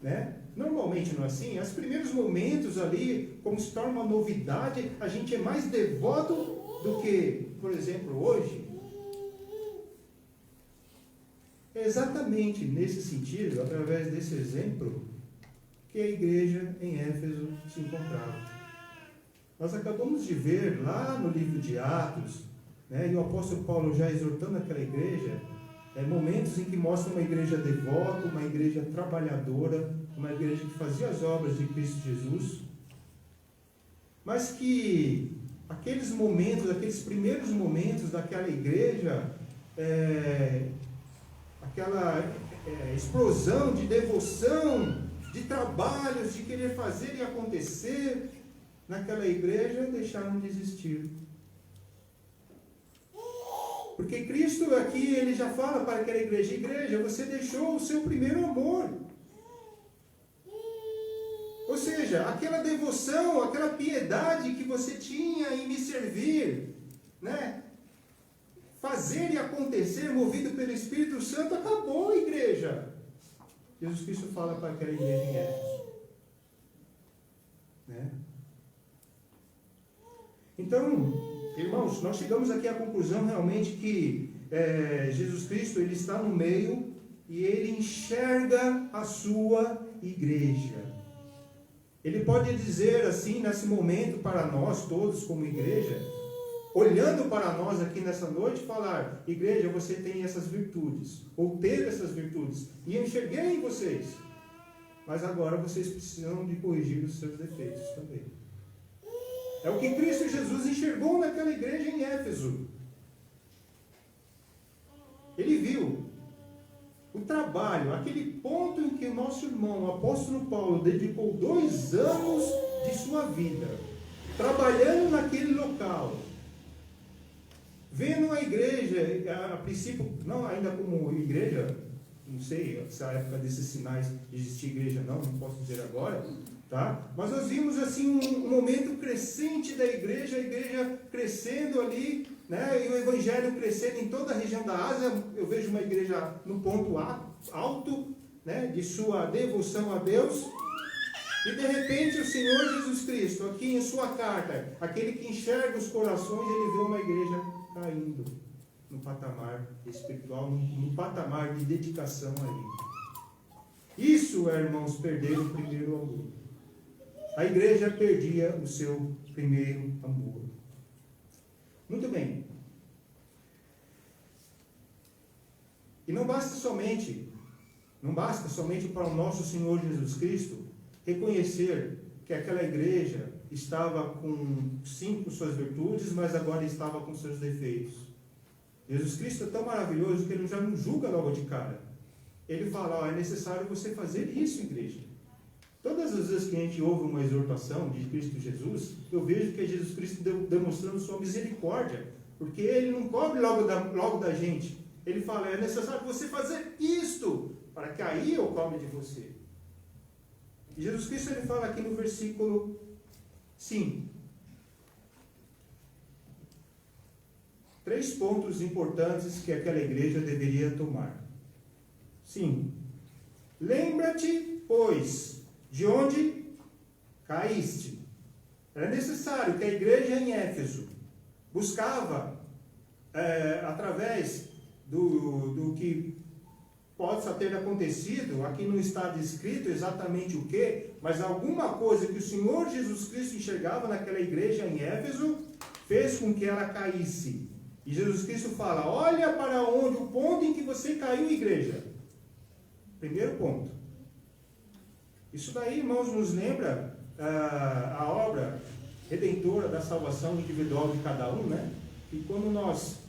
H: né? Normalmente não é assim. Os primeiros momentos ali, como se torna uma novidade, a gente é mais devoto do que, por exemplo, hoje. É exatamente nesse sentido, através desse exemplo, que a igreja em Éfeso se encontrava. Nós acabamos de ver lá no livro de Atos, né, e o apóstolo Paulo já exortando aquela igreja, momentos em que mostra uma igreja devota, uma igreja trabalhadora, uma igreja que fazia as obras de Cristo Jesus, mas que aqueles momentos, aqueles primeiros momentos daquela igreja, aquela explosão de devoção, de trabalhos, de querer fazer e acontecer naquela igreja, deixaram de existir. Porque Cristo aqui, ele já fala para aquela igreja: igreja, você deixou o seu primeiro amor. Ou seja, aquela devoção, aquela piedade que você tinha em me servir, né? Fazer e acontecer, movido pelo Espírito Santo, acabou, igreja. Jesus Cristo fala para aquela igreja em Éfeso, né? Então, irmãos, nós chegamos aqui à conclusão realmente que Jesus Cristo, ele está no meio e ele enxerga a sua igreja. Ele pode dizer assim, nesse momento, para nós todos como igreja, olhando para nós aqui nessa noite, falar: igreja, você tem essas virtudes, ou teve essas virtudes, e eu enxerguei em vocês, mas agora vocês precisam de corrigir os seus defeitos também. É o que Cristo Jesus enxergou naquela igreja em Éfeso. Ele viu o trabalho, aquele ponto em que o nosso irmão, o apóstolo Paulo, dedicou 2 anos de sua vida, trabalhando naquele local, vendo a igreja, a princípio, não ainda como igreja, não sei se a época desses sinais existia igreja não posso dizer agora, tá? Mas nós vimos assim um momento crescente da igreja, a igreja crescendo ali, né? E o evangelho crescendo em toda a região da Ásia. Eu vejo uma igreja no ponto alto, né, de sua devoção a Deus. E de repente o Senhor Jesus Cristo, aqui em sua carta, aquele que enxerga os corações, ele vê uma igreja caindo no patamar espiritual, no patamar de dedicação ali. Isso, irmãos, perder o primeiro amor. A igreja perdia o seu primeiro amor. Muito bem. E não basta somente para o nosso Senhor Jesus Cristo reconhecer que aquela igreja estava sim com suas virtudes, mas agora estava com seus defeitos. Jesus Cristo é tão maravilhoso que ele já não julga logo de cara. Ele fala, é necessário você fazer isso, igreja. Todas as vezes que a gente ouve uma exortação de Cristo Jesus, eu vejo que é Jesus Cristo demonstrando sua misericórdia, porque ele não cobre logo da gente. Ele fala, é necessário você fazer isto, para que aí eu cobre de você. E Jesus Cristo ele fala aqui no versículo 5. 3 pontos importantes que aquela igreja deveria tomar. 5. Lembra-te, pois, de onde caíste. Era necessário que a igreja em Éfeso buscava, através do que possa ter acontecido, aqui não está descrito exatamente o que, mas alguma coisa que o Senhor Jesus Cristo enxergava naquela igreja em Éfeso, fez com que ela caísse. E Jesus Cristo fala, olha para onde, o ponto em que você caiu, igreja. Primeiro ponto. Isso daí, irmãos, nos lembra a obra redentora da salvação individual de cada um, né? E quando nós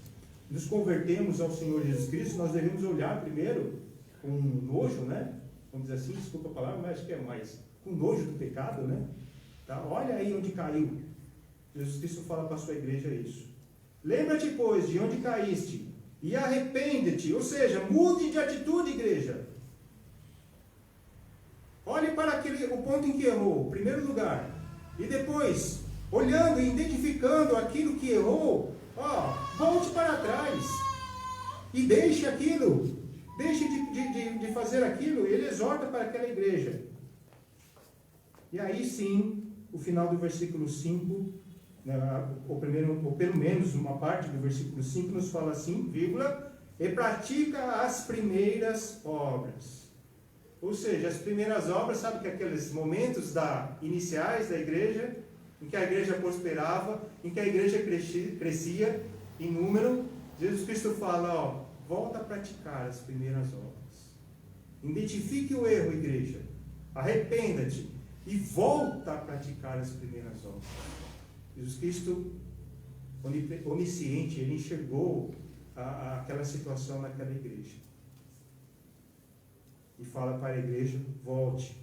H: nos convertemos ao Senhor Jesus Cristo, nós devemos olhar primeiro com nojo, né? Vamos dizer assim, desculpa a palavra, mas acho que é mais com nojo do pecado, né? Tá? Olha aí onde caiu. Jesus Cristo fala para a sua igreja isso. Lembra-te, pois, de onde caíste e arrepende-te, ou seja, mude de atitude, igreja. Olhe para o ponto em que errou, em primeiro lugar. E depois, olhando e identificando aquilo que errou, volte para trás. E deixe aquilo. Deixe de fazer aquilo. Ele exorta para aquela igreja. E aí sim, o final do versículo 5, ou pelo menos uma parte do versículo 5 nos fala assim, vírgula, e pratica as primeiras obras. Ou seja, as primeiras obras, sabe que aqueles momentos iniciais da igreja, em que a igreja prosperava, em que a igreja crescia em número, Jesus Cristo fala, volta a praticar as primeiras obras. Identifique o erro, igreja. Arrependa-te e volta a praticar as primeiras obras. Jesus Cristo, onisciente, ele enxergou aquela situação naquela igreja. E fala para a igreja, volte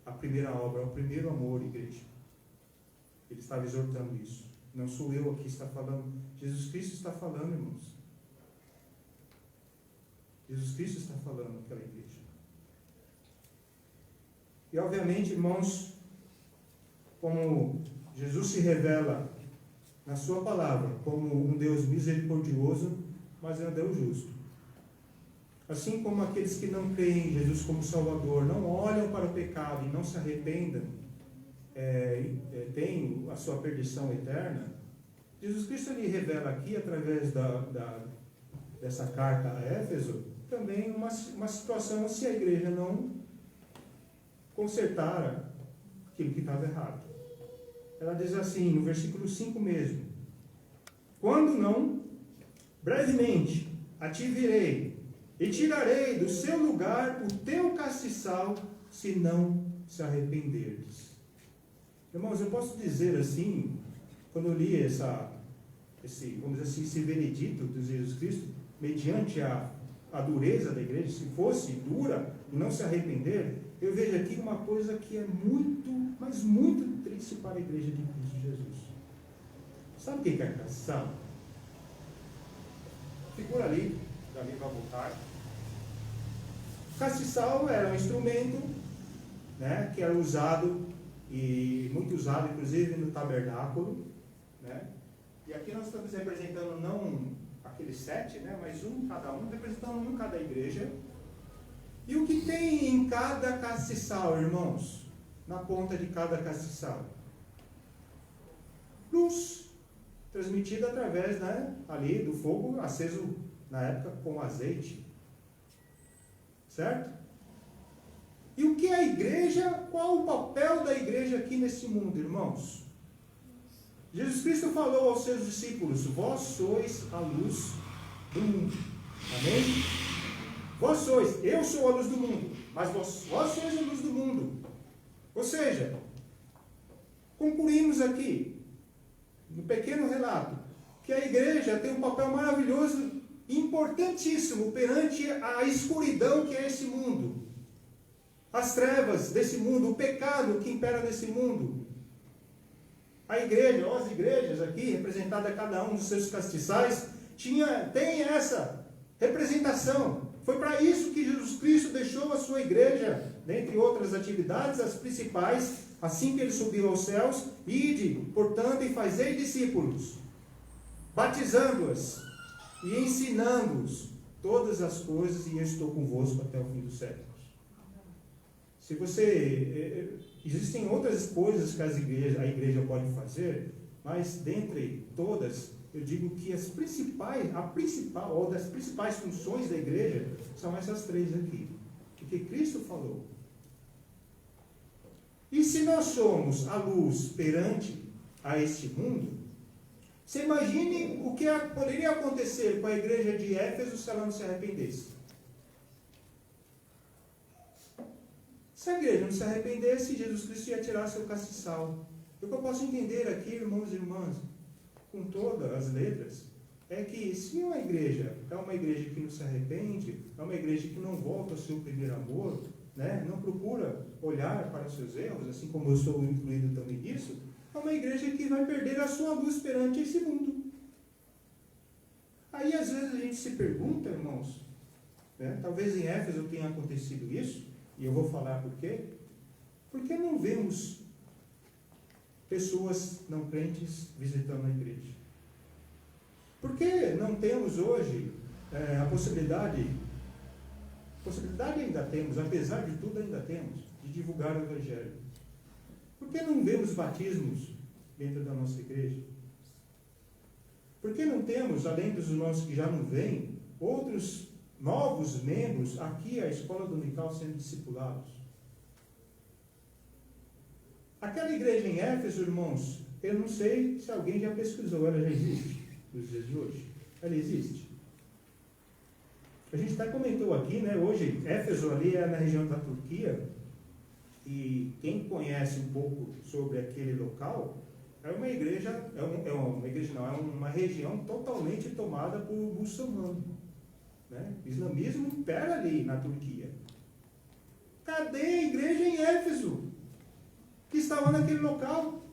H: à primeira obra, ao primeiro amor, igreja. Ele estava exortando isso. Não sou eu aqui que está falando. Jesus Cristo está falando, irmãos. Jesus Cristo está falando naquela igreja. E obviamente, irmãos, como Jesus se revela na sua palavra como um Deus misericordioso, mas é um Deus justo. Assim como aqueles que não creem em Jesus como Salvador, não olham para o pecado e não se arrependam, têm a sua perdição eterna, Jesus Cristo lhe revela aqui, através dessa carta a Éfeso, também uma situação se a igreja não consertar aquilo que estava errado. Ela diz assim, no versículo 5 mesmo, quando não, brevemente a ti virei, e tirarei do seu lugar o teu castiçal, se não se arrependeres. Irmãos, eu posso dizer assim, quando eu li vamos dizer assim, esse veredito de Jesus Cristo, mediante a dureza da igreja, se fosse dura e não se arrepender, eu vejo aqui uma coisa que é muito, mas muito triste para a igreja de Cristo Jesus. Sabe o que é castiçal? Figura ali, dali vai voltar. Castiçal era um instrumento, né, que era usado, e muito usado inclusive no tabernáculo, né? E aqui nós estamos representando não aqueles 7, né, mas cada um, representando um cada igreja. E o que tem em cada castiçal, irmãos? Na ponta de cada castiçal? Luz, transmitida através, né, ali do fogo aceso na época com azeite. Certo? E o que é a igreja? Qual o papel da igreja aqui nesse mundo, irmãos? Jesus Cristo falou aos seus discípulos, vós sois a luz do mundo. Amém? Vós sois, eu sou a luz do mundo, mas vós sois a luz do mundo. Ou seja, concluímos aqui, no pequeno relato, que a igreja tem um papel maravilhoso, importantíssimo, perante a escuridão que é esse mundo, as trevas desse mundo, o pecado que impera nesse mundo. A igreja, ou as igrejas aqui, representada cada um dos seus castiçais, tem essa representação. Foi para isso que Jesus Cristo deixou a sua igreja, dentre outras atividades, as principais, assim que ele subiu aos céus: ide, portanto, e fazei discípulos, batizando-os e ensinando-os todas as coisas, e eu estou convosco até o fim dos séculos. Se você... Existem outras coisas que a igreja pode fazer, mas dentre todas, eu digo que das principais funções da igreja são essas três aqui, que Cristo falou. E se nós somos a luz perante a este mundo, você imagine o que poderia acontecer com a igreja de Éfeso se ela não se arrependesse. Se a igreja não se arrependesse, Jesus Cristo ia tirar seu castiçal. O que eu posso entender aqui, irmãos e irmãs, com todas as letras, é que se uma igreja é uma igreja que não se arrepende, é uma igreja que não volta ao seu primeiro amor, né, não procura olhar para os seus erros, assim como eu sou incluído também nisso, é uma igreja que vai perder a sua luz perante esse mundo. Aí às vezes a gente se pergunta, irmãos, né, talvez em Éfeso tenha acontecido isso, e eu vou falar por quê. Por que não vemos pessoas não crentes visitando a igreja? Por que não temos hoje a possibilidade ainda temos, apesar de tudo ainda temos, de divulgar o Evangelho? Por que não vemos batismos dentro da nossa igreja? Por que não temos, além dos nossos que já não vêm, outros novos membros aqui à escola dominical sendo discipulados? Aquela igreja em Éfeso, irmãos, eu não sei se alguém já pesquisou, ela já existe nos dias de hoje. Ela existe. A gente até comentou aqui, né? Hoje, Éfeso ali é na região da Turquia, e quem conhece um pouco sobre aquele local, é uma região totalmente tomada por muçulmano. Né? O islamismo impera ali na Turquia. Cadê a igreja em Éfeso, que estava naquele local?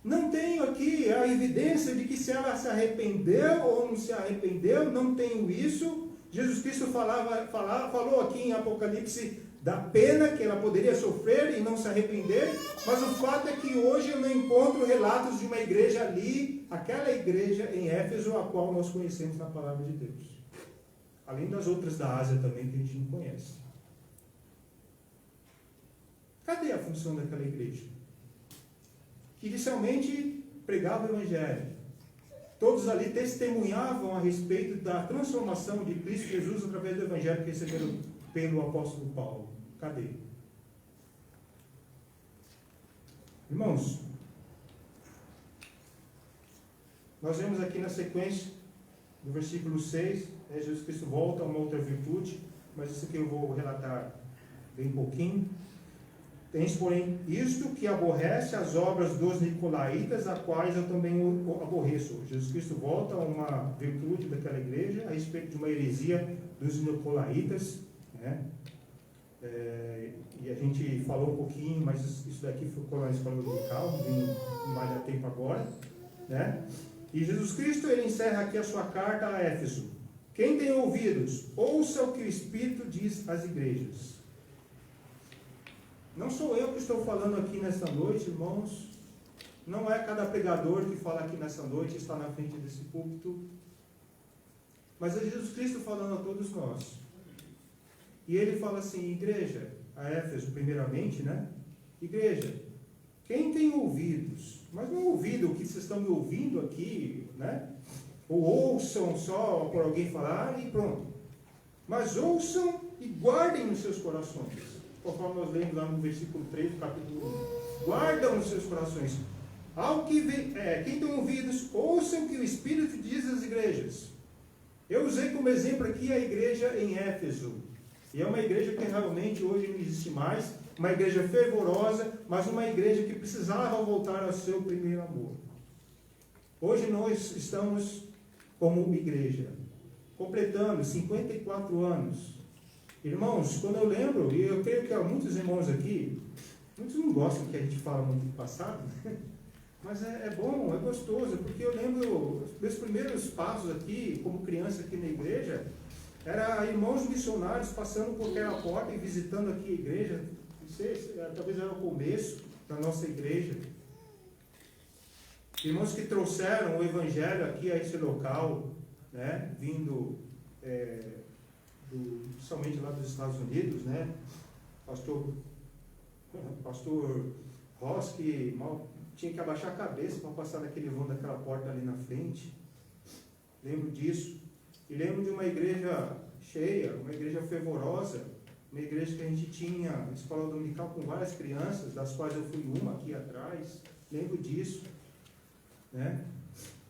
H: Não tenho aqui a evidência de que se ela se arrependeu ou não se arrependeu, não tenho isso. Jesus Cristo falou aqui em Apocalipse da pena que ela poderia sofrer e não se arrepender, mas o fato é que hoje eu não encontro relatos de uma igreja ali, aquela igreja em Éfeso, a qual nós conhecemos na palavra de Deus. Além das outras da Ásia também que a gente não conhece. Cadê a função daquela igreja? Que inicialmente pregava o Evangelho. Todos ali testemunhavam a respeito da transformação de Cristo Jesus através do Evangelho que receberam pelo apóstolo Paulo. Cadê? Irmãos, nós vemos aqui na sequência, no versículo 6, Jesus Cristo volta a uma outra virtude, mas isso aqui eu vou relatar bem pouquinho. Tens, porém, isto que aborrece as obras dos nicolaítas, a quais eu também aborreço. Jesus Cristo volta a uma virtude daquela igreja, a respeito de uma heresia dos nicolaítas, né? E a gente falou um pouquinho, mas isso daqui ficou na escola dominical, não vai dar tempo agora, né? E Jesus Cristo, ele encerra aqui a sua carta a Éfeso. Quem tem ouvidos, ouça o que o Espírito diz às igrejas. Não sou eu que estou falando aqui nesta noite, irmãos. Não é cada pregador que fala aqui nessa noite e está na frente desse púlpito. Mas é Jesus Cristo falando a todos nós. E ele fala assim, igreja, a Éfeso primeiramente, né? Igreja, quem tem ouvidos, mas não ouvido o que vocês estão me ouvindo aqui, né? Ou ouçam só por alguém falar e pronto. Mas ouçam e guardem nos seus corações. Conforme nós lemos lá no versículo 3 do capítulo 1. Guardam nos seus corações. Quem tem ouvidos, ouçam o que o Espírito diz às igrejas. Eu usei como exemplo aqui a igreja em Éfeso. E é uma igreja que realmente hoje não existe mais. uma igreja fervorosa, mas uma igreja que precisava voltar ao seu primeiro amor. Hoje nós estamos como igreja, completando 54 anos. Irmãos, quando eu lembro, e eu creio que há muitos irmãos aqui, muitos não gostam que a gente fala muito do passado, mas é bom, é gostoso, porque eu lembro meus primeiros passos aqui, como criança aqui na igreja, era irmãos missionários passando por aquela porta e visitando aqui a igreja. Não sei, talvez era o começo da nossa igreja. Irmãos que trouxeram o evangelho aqui a esse local, né, vindo somente lá dos Estados Unidos, né? Pastor Ross, que mal tinha que abaixar a cabeça para passar naquele vão daquela porta ali na frente. Lembro disso. E lembro de uma igreja cheia, uma igreja fervorosa, uma igreja que a gente tinha escola dominical com várias crianças, das quais eu fui uma aqui atrás. Lembro disso, né?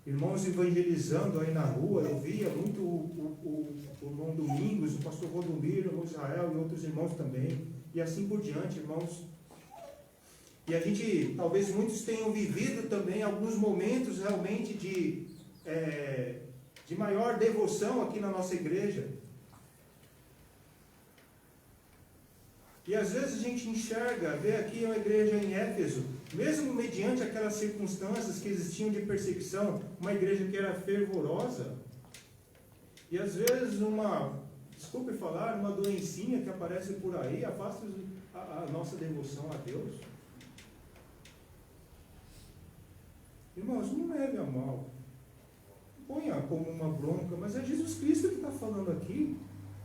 H: Irmãos evangelizando aí na rua, eu via muito o irmão Domingos, o pastor Rodomiro, o irmão Israel e outros irmãos também, e assim por diante, irmãos. E a gente, talvez muitos tenham vivido também alguns momentos realmente de maior devoção aqui na nossa igreja. E às vezes a gente enxerga, vê aqui uma igreja em Éfeso, mesmo mediante aquelas circunstâncias que existiam de perseguição, uma igreja que era fervorosa, e às vezes desculpe falar, uma doencinha que aparece por aí, afasta a nossa devoção a Deus. Irmãos, não leve a mal, ponha como uma bronca, mas é Jesus Cristo que está falando aqui.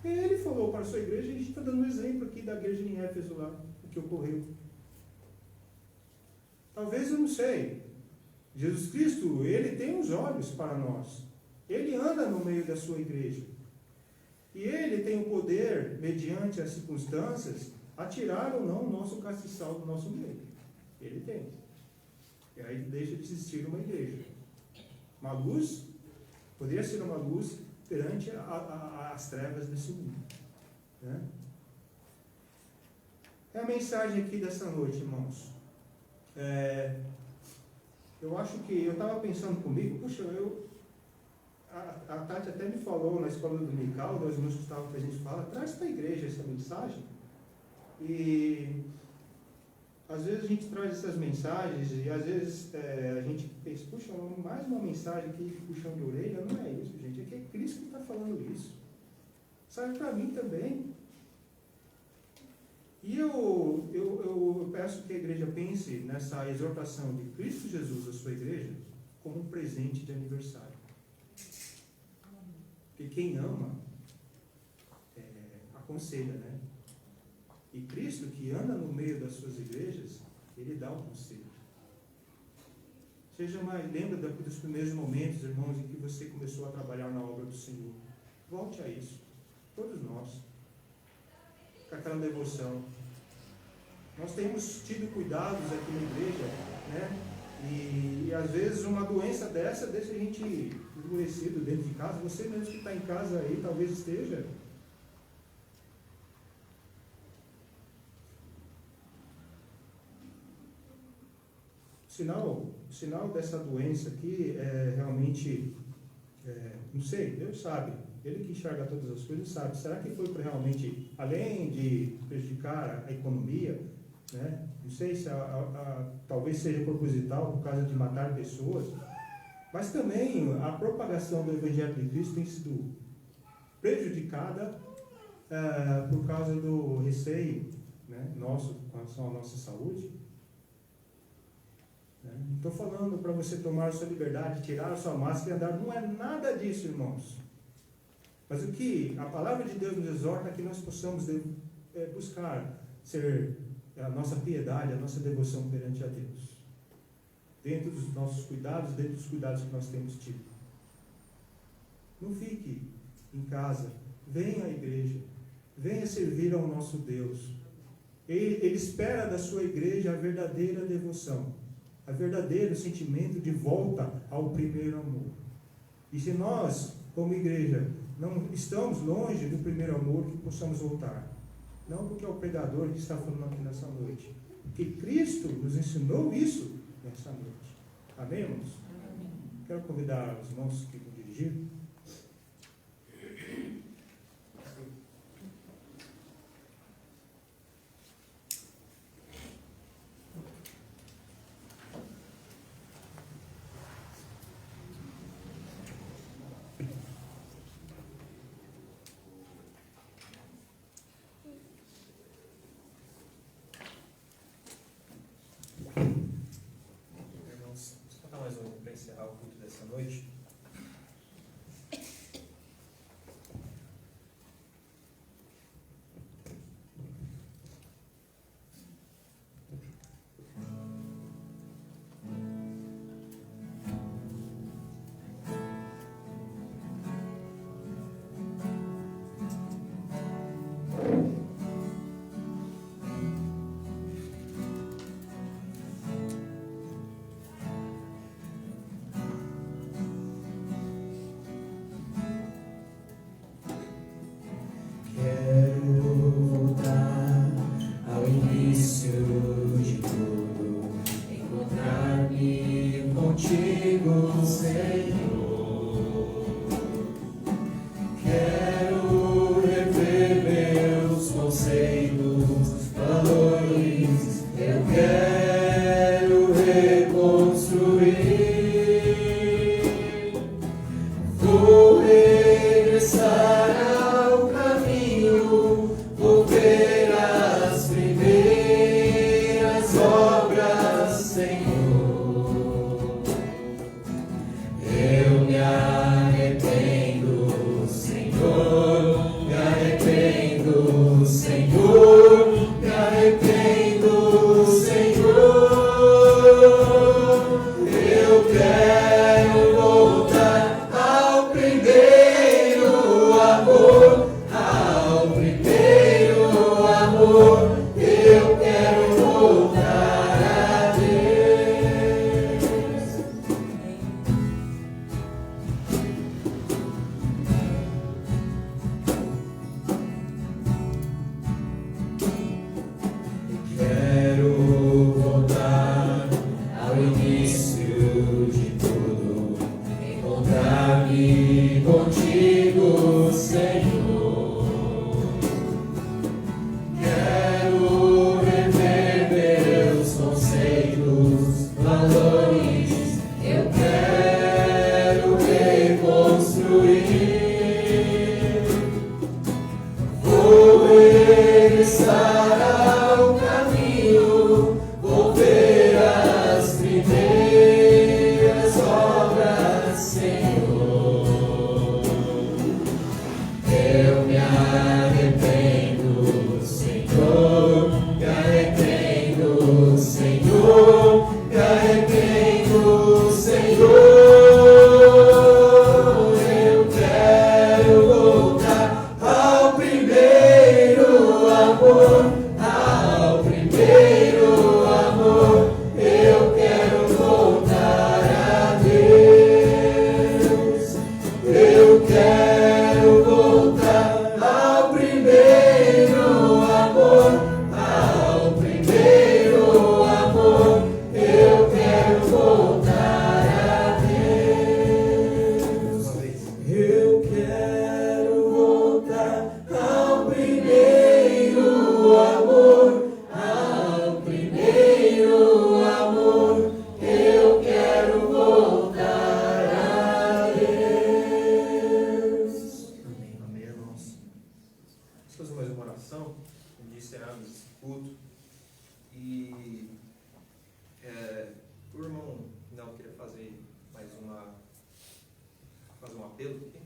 H: Ele falou para a sua igreja, e a gente está dando um exemplo aqui da igreja em Éfeso lá, o que ocorreu. Talvez, eu não sei, Jesus Cristo, Ele tem os olhos para nós. Ele anda no meio da sua igreja. E Ele tem o poder, mediante as circunstâncias, a tirar ou não o nosso castiçal do nosso meio. Ele tem. E aí deixa de existir uma igreja. Uma luz, poderia ser uma luz perante as trevas desse mundo, né? É a mensagem aqui dessa noite, irmãos. Eu acho que, eu estava pensando comigo, puxa, a Tati até me falou na escola dominical, nós irmãos que estavam presentes, fala, traz para a igreja essa mensagem. E às vezes a gente traz essas mensagens e às vezes a gente pensa, puxa, mais uma mensagem aqui de puxão de orelha. Não é isso, gente, é que é Cristo que está falando isso. Serve para mim também. E eu peço que a igreja pense nessa exortação de Cristo Jesus à sua igreja como um presente de aniversário. Porque quem ama aconselha, né? E Cristo, que anda no meio das suas igrejas, Ele dá o conselho. Lembra dos primeiros momentos, irmãos, em que você começou a trabalhar na obra do Senhor. Volte a isso. Todos nós. Com aquela devoção. Nós temos tido cuidados aqui na igreja, né? E às vezes uma doença dessa deixa a gente endurecido dentro de casa. Você mesmo que está em casa aí, talvez esteja. O sinal dessa doença aqui é realmente, não sei, Deus sabe, Ele que enxerga todas as coisas sabe. Será que foi para realmente, além de prejudicar a economia, né? Não sei se talvez seja proposital por causa de matar pessoas, mas também a propagação do Evangelho de Cristo tem sido prejudicada por causa do receio, né, nosso com relação à nossa saúde. Não estou falando para você tomar a sua liberdade, tirar a sua máscara e andar, não é nada disso, irmãos. Mas o que a palavra de Deus nos exorta é que nós possamos buscar ser a nossa piedade, a nossa devoção perante a Deus. Dentro dos nossos cuidados, dentro dos cuidados que nós temos tido. Não fique em casa, venha à igreja, venha servir ao nosso Deus. Ele espera da sua igreja a verdadeira devoção. A verdadeiro sentimento de volta ao primeiro amor. E se nós, como igreja, não estamos longe do primeiro amor, que possamos voltar. Não porque é o pregador que está falando aqui nessa noite. Porque Cristo nos ensinou isso nessa noite. Amém, irmãos? Quero convidar os irmãos que vão dirigir. Irmãos, vamos cantar mais um para encerrar o culto dessa noite.
E: Quero voltar ao início de tudo, encontrar-me contigo, Senhor. Quero rever meus conceitos, valores, eu quero reconstruir. Vou regressar ao caminho, vou ver as primeiras obras, Senhor. Eu me arrependo, Senhor, me arrependo, Senhor, me arrependo, Senhor. Eu quero voltar ao primeiro amor, ao primeiro amor. Eu quero voltar a Deus. Quero voltar ao início de tudo, encontrar-me contigo, Senhor. Quero rever meus conceitos, valores, eu quero reconstruir. Vou regressar ao caminho, vou ver as primeiras obras, Senhor. Eu me arrependo, Senhor, me arrependo, Senhor, me arrependo, Senhor. Eu quero voltar ao primeiro amor, ao primeiro amor. Eu quero voltar a Deus. Eu quero voltar ao primeiro amor, ao primeiro amor. Eu quero voltar a Deus. Eu quero voltar ao primeiro amor, ao primeiro amor. Eu quero voltar a Deus.
F: Amém.
C: Amém, irmãos. Vamos fazer mais uma oração, onde encerramos esse culto. E o irmão não queria fazer mais fazer um apelo aqui.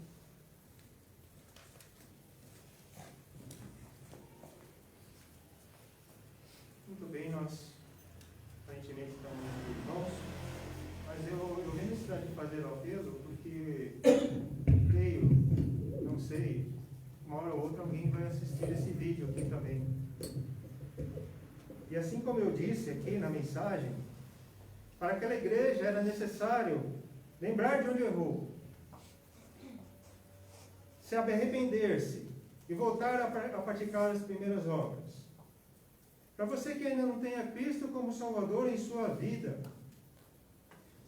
H: Muito bem, nós aparentemente estamos irmãos, mas eu vi necessidade de fazer o apelo porque creio, não sei, uma hora ou outra alguém vai assistir esse vídeo aqui também. E assim como eu disse aqui na mensagem, para aquela igreja era necessário lembrar de onde errou, se arrepender-se e voltar a praticar as primeiras obras. Para você que ainda não tem a Cristo como Salvador em sua vida,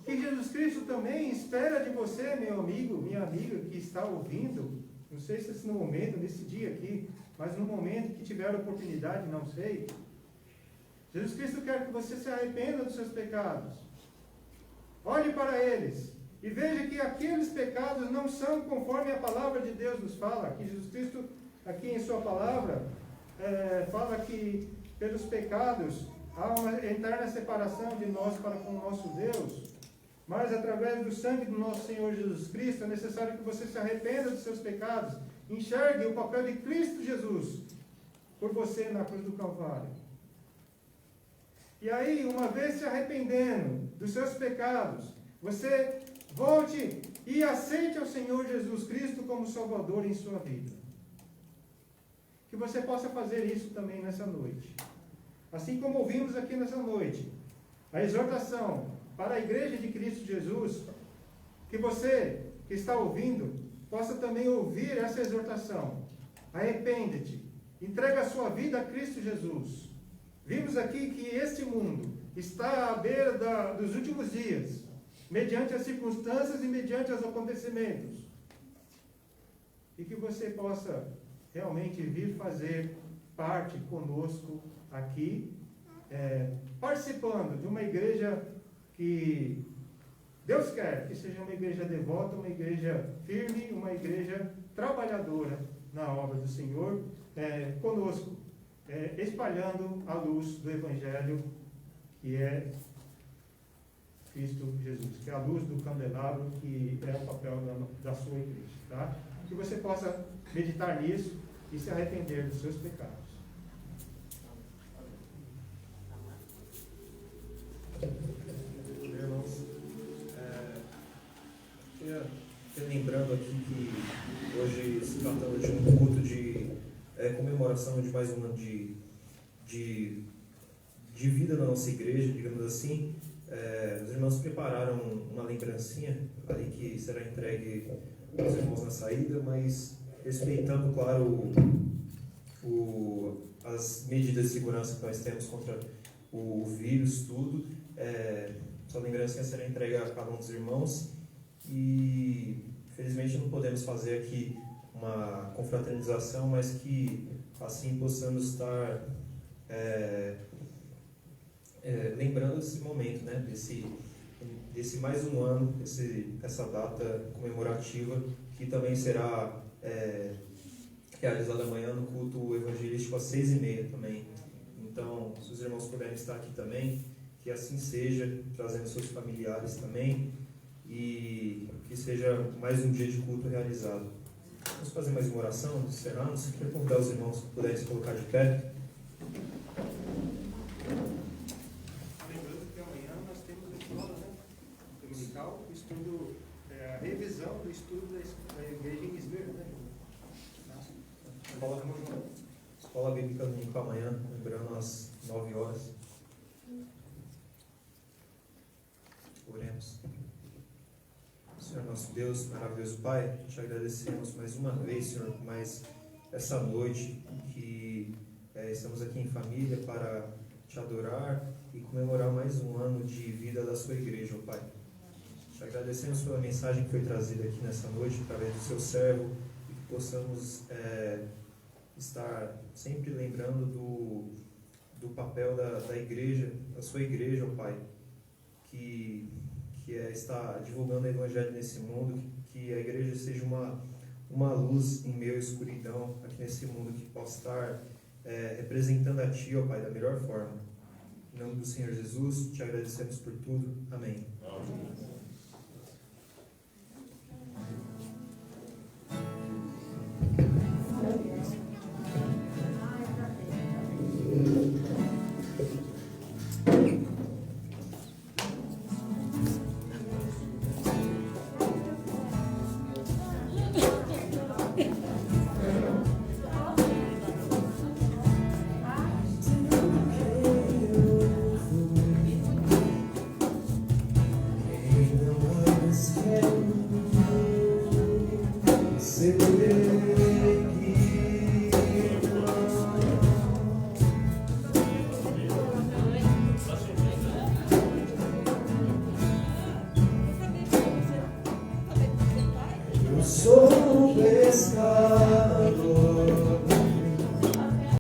H: o que Jesus Cristo também espera de você, meu amigo, minha amiga que está ouvindo, não sei se no momento, nesse dia aqui, mas no momento que tiver a oportunidade, não sei. Jesus Cristo quer que você se arrependa dos seus pecados. Olhe para eles e veja que aqueles pecados não são conforme a palavra de Deus nos fala. Que Jesus Cristo, aqui em sua palavra, fala que pelos pecados há uma eterna separação de nós para com o nosso Deus. Mas através do sangue do nosso Senhor Jesus Cristo, é necessário que você se arrependa dos seus pecados. Enxergue o papel de Cristo Jesus por você na cruz do Calvário. E aí, uma vez se arrependendo dos seus pecados, você volte e aceite ao Senhor Jesus Cristo como Salvador em sua vida. Que você possa fazer isso também nessa noite. Assim como ouvimos aqui nessa noite, a exortação para a Igreja de Cristo Jesus, que você que está ouvindo, possa também ouvir essa exortação. Arrepende-te, entrega a sua vida a Cristo Jesus. Vimos aqui que este mundo está à beira dos últimos dias, mediante as circunstâncias e mediante os acontecimentos. E que você possa realmente vir fazer parte conosco aqui, participando de uma igreja que Deus quer que seja uma igreja devota, uma igreja firme, uma igreja trabalhadora na obra do Senhor, conosco, espalhando a luz do Evangelho, que é Cristo Jesus, que é a luz do candelabro, que é o papel da sua igreja. Tá? Que você possa meditar nisso e se arrepender dos seus pecados.
C: Irmãos, lembrando aqui que hoje se tratando de um culto de comemoração de mais um ano de vida na nossa igreja, digamos assim, os irmãos prepararam uma lembrancinha ali que será entregue aos irmãos na saída, mas respeitando, claro, as medidas de segurança que nós temos contra o vírus, tudo. Essa lembrancinha será entregue a cada um dos irmãos e, infelizmente, não podemos fazer aqui uma confraternização, mas que assim possamos estar lembrando desse momento, né? desse mais um ano, essa data comemorativa, que também será realizada amanhã no culto evangelístico às 6h30 também. Então, se os irmãos puderem estar aqui também, que assim seja, trazendo seus familiares também, e que seja mais um dia de culto realizado. Vamos fazer mais uma oração, encerramos. Queria convidar os irmãos que puderem se colocar de pé.
H: Lembrando que amanhã nós temos a escola, né? Dominical, o estudo, a revisão do estudo da igreja em Esmer, né?
C: Escola Bíblica Dominical amanhã, lembrando às 9 horas. Oremos. Senhor nosso Deus, maravilhoso Pai, te agradecemos mais uma vez, Senhor, por mais essa noite que estamos aqui em família para te adorar e comemorar mais um ano de vida da sua igreja, ó Pai. Te agradecemos pela mensagem que foi trazida aqui nessa noite através do seu servo e que possamos estar sempre lembrando do papel da igreja, da sua igreja, ó Pai, que está divulgando o Evangelho nesse mundo, que a igreja seja uma luz em meio à escuridão aqui nesse mundo, que possa estar representando a Ti, ó Pai, da melhor forma. Em nome do Senhor Jesus, te agradecemos por tudo. Amém. Amém.
E: Say